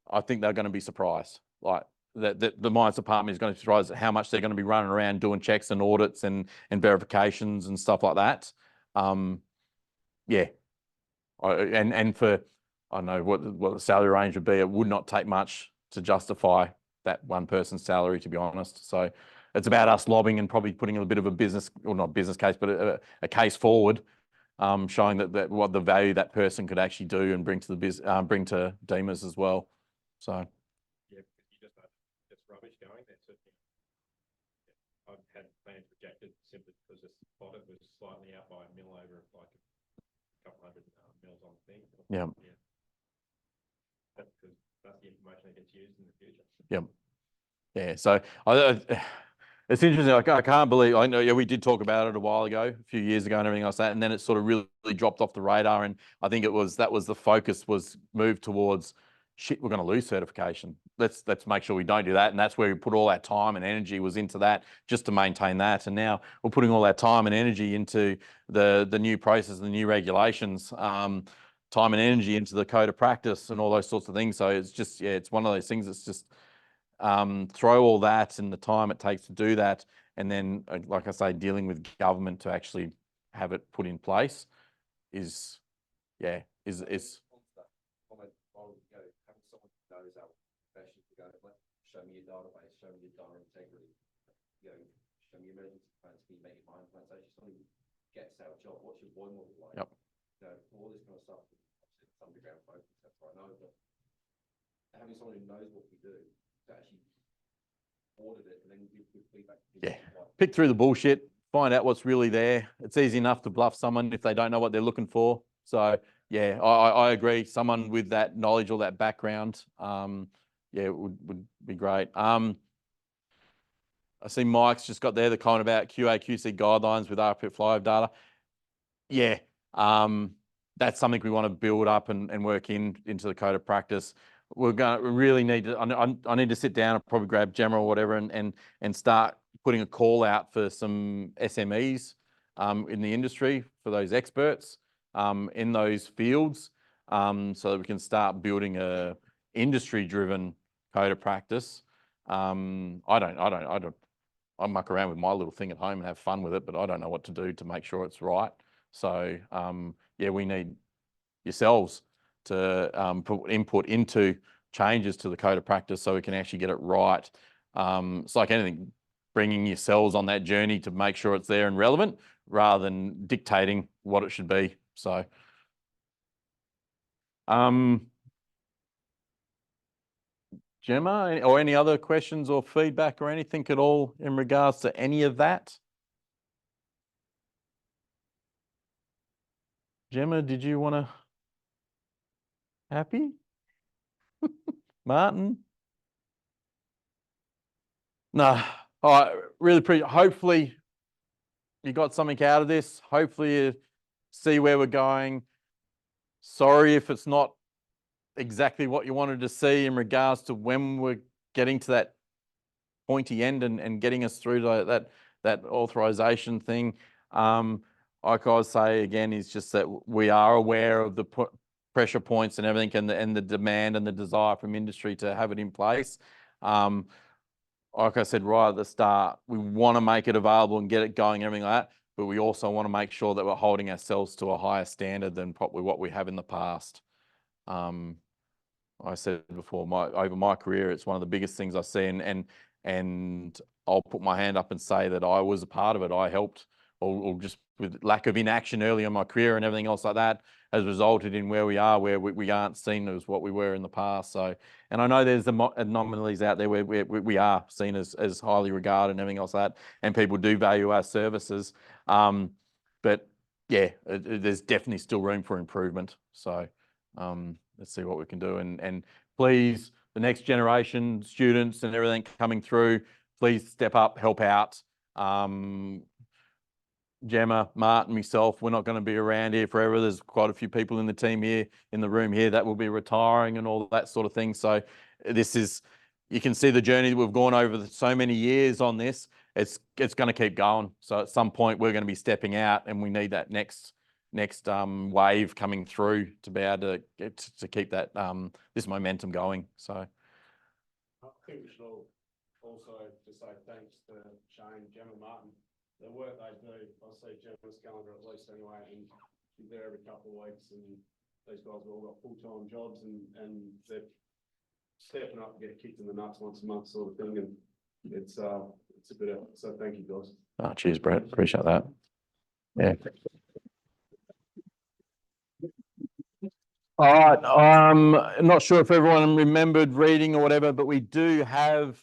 I think they're going to be surprised. Like the mines department is going to be surprised at how much they're going to be running around doing checks and audits and verifications and stuff like that. Yeah. And for, I don't know what the salary range would be, it would not take much to justify that one person's salary, to be honest. So it's about us lobbying and probably putting a bit of a business, or not business case, but a case forward showing that what the value that person could actually do and bring to the bring to DEMAs as well. So. Yeah, because you just rubbish going there. So I've had plans rejected simply because the spot it was slightly out by a mill over like a couple hundred mils on the thing. Yeah. That's because that's the information that gets used in the future. Yep. Yeah. So it's interesting. I can't believe, I know, yeah, we did talk about it a while ago, a few years ago and everything like that. And then it sort of really dropped off the radar. And I think that was the focus was moved towards, shit, we're going to lose certification. Let's make sure we don't do that. And that's where we put all our time and energy was into that, just to maintain that. And now we're putting all our time and energy into the new process, the new regulations, time and energy into the code of practice and all those sorts of things. So it's just, yeah, it's one of those things that's just, throw all that and the time it takes to do that. And then, like I say, dealing with government to actually have it put in place is. Knows our profession to go, like, show me your database, show me your data integrity, show me your emergency plans, can you make your mine plans? So somebody gets our job, what's your boiler look like? Yep. All this kind of stuff, obviously it's underground focus, that's what I know, but having someone who knows what we do to actually audit it and then give good feedback. Yeah, pick through the bullshit, find out what's really there. It's easy enough to bluff someone if they don't know what they're looking for. So yeah, I agree. Someone with that knowledge or that background, yeah, would be great. I see Mike's just got there the comment about QA/QC guidelines with RPF live data. Yeah, that's something we want to build up and work into the code of practice. We really need to. I need to sit down and probably grab Gemma or whatever and start putting a call out for some SMEs in the industry for those experts in those fields, so that we can start building a industry-driven code of practice. I muck around with my little thing at home and have fun with it, but I don't know what to do to make sure it's right. So yeah, we need yourselves to put input into changes to the code of practice so we can actually get it right. It's like anything, bringing yourselves on that journey to make sure it's there and relevant rather than dictating what it should be. So, Gemma, or any other questions or feedback or anything at all in regards to any of that? Gemma, did you want to? Happy? Martin? No, I really appreciate. Hopefully, you got something out of this. Hopefully, you see where we're going. Sorry if it's not exactly what you wanted to see in regards to when we're getting to that pointy end and getting us through that authorization thing. Like I say again, is just that we are aware of the pressure points and everything, and the demand and the desire from industry to have it in place. Like I said right at the start, we want to make it available and get it going, everything like that. But we also want to make sure that we're holding ourselves to a higher standard than probably what we have in the past. I said before, over my career, it's one of the biggest things I see, and I'll put my hand up and say that I was a part of it. I helped, or just with lack of inaction early in my career and everything else like that, has resulted in where we are, where we aren't seen as what we were in the past. So, and I know there's anomalies out there where we are seen as highly regarded and everything else like that, and people do value our services. But yeah, there's definitely still room for improvement. So let's see what we can do. And please, the next generation, students and everything coming through, please step up, help out. Gemma, Martin, myself, we're not going to be around here forever. There's quite a few people in the team here, in the room here, that will be retiring and all that sort of thing. So this is, you can see the journey that we've gone over so many years on this. It's going to keep going. So at some point we're going to be stepping out, and we need that next wave coming through to be able to keep that this momentum going. So I think we should also just say thanks to Shane, Gemma, Martin. The work they do, I see Gemma's calendar at least anyway, and she's there every couple of weeks, and these guys have all got full-time jobs, and they're stepping up and get kicked in the nuts once a month sort of thing, and it's a bit of, so thank you guys. cheers, Brett. Appreciate that. Yeah. All right, I'm not sure if everyone remembered reading or whatever, but we do have,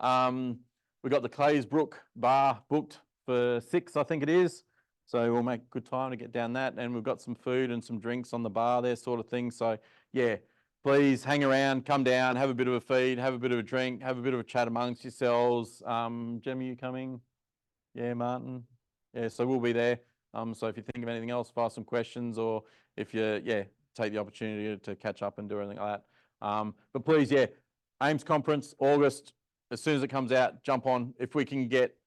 we got the Claysbrook bar booked for 6, I think it is. So we'll make good time to get down that, and we've got some food and some drinks on the bar there, sort of thing. So yeah, please hang around, come down, have a bit of a feed, have a bit of a drink, have a bit of a chat amongst yourselves. Jem, are you coming? Yeah, Martin. Yeah, so we'll be there. So if you think of anything else, fire some questions, or if you, take the opportunity to catch up and do anything like that. But please, AIMS conference, August, as soon as it comes out, jump on. If we can get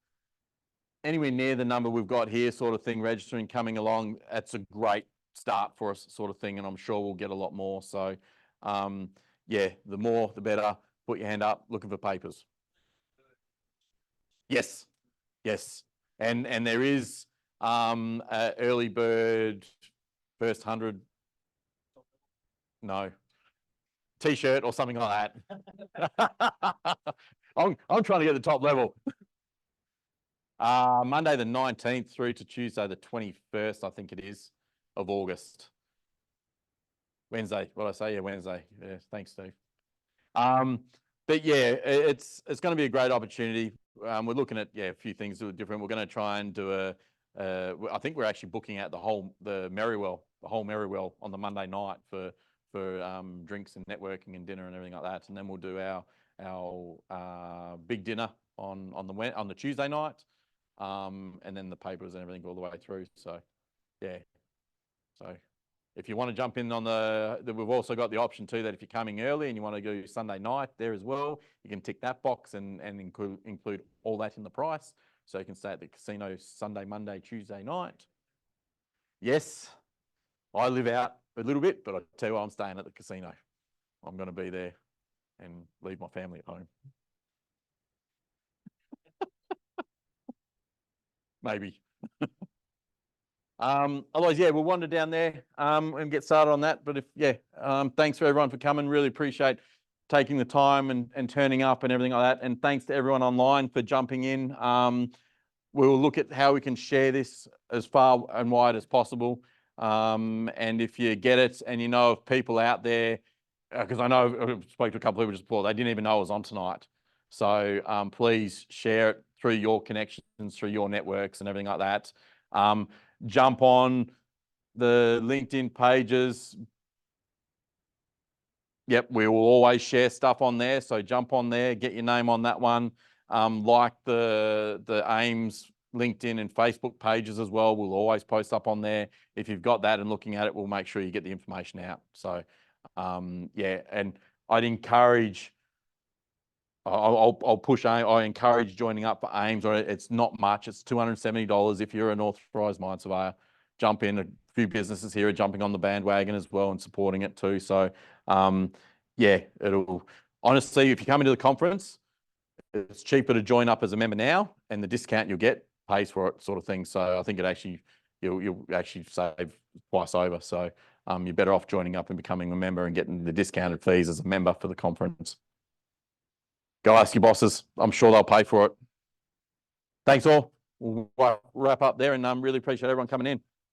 anywhere near the number we've got here, sort of thing, registering, coming along, that's a great start for us, sort of thing, and I'm sure we'll get a lot more. So, the more, the better. Put your hand up, looking for papers. Yes, and there is a early bird first 100. No. T-shirt or something like that. I'm trying to get the top level. Monday the 19th through to Tuesday the 21st, I think it is, of August. Wednesday, what did I say? Yeah, Wednesday. Yeah, thanks, Steve. But yeah, it's going to be a great opportunity. We're looking at a few things that are different. We're going to try and do I think we're actually booking out the whole Merriwell on the Monday night for drinks and networking and dinner and everything like that, and then we'll do our big dinner on the Tuesday night, and then the papers and everything all the way through. So if you want to jump in on we've also got the option too that if you're coming early and you want to go Sunday night there as well, you can tick that box and include all that in the price. So you can stay at the casino Sunday, Monday, Tuesday night. Yes, I live out a little bit, but I tell you what, I'm staying at the casino. I'm going to be there and leave my family at home. Maybe. Otherwise, we'll wander down there and get started on that. But thanks for everyone for coming. Really appreciate taking the time and turning up and everything like that. And thanks to everyone online for jumping in. We'll look at how we can share this as far and wide as possible. And if you get it and you know of people out there, because I know I spoke to a couple of people just before, they didn't even know it was on tonight. So please share it through your connections, through your networks and everything like that. Jump on the LinkedIn pages. Yep, we will always share stuff on there. So jump on there, get your name on that one. Like the AIMS LinkedIn and Facebook pages as well. We'll always post up on there. If you've got that and looking at it, we'll make sure you get the information out. So, and I'd encourage, I'll push, I encourage joining up for AIMS. It's not much. It's $270 if you're an authorised mine surveyor. Jump in. A few businesses here are jumping on the bandwagon as well and supporting it too. So, it'll, honestly, if you come into the conference, it's cheaper to join up as a member now, and the discount you'll get pays for it, sort of thing. So I think it actually, you'll actually save twice over. So you're better off joining up and becoming a member and getting the discounted fees as a member for the conference. Go ask your bosses. I'm sure they'll pay for it. Thanks all. We'll wrap up there, and really appreciate everyone coming in.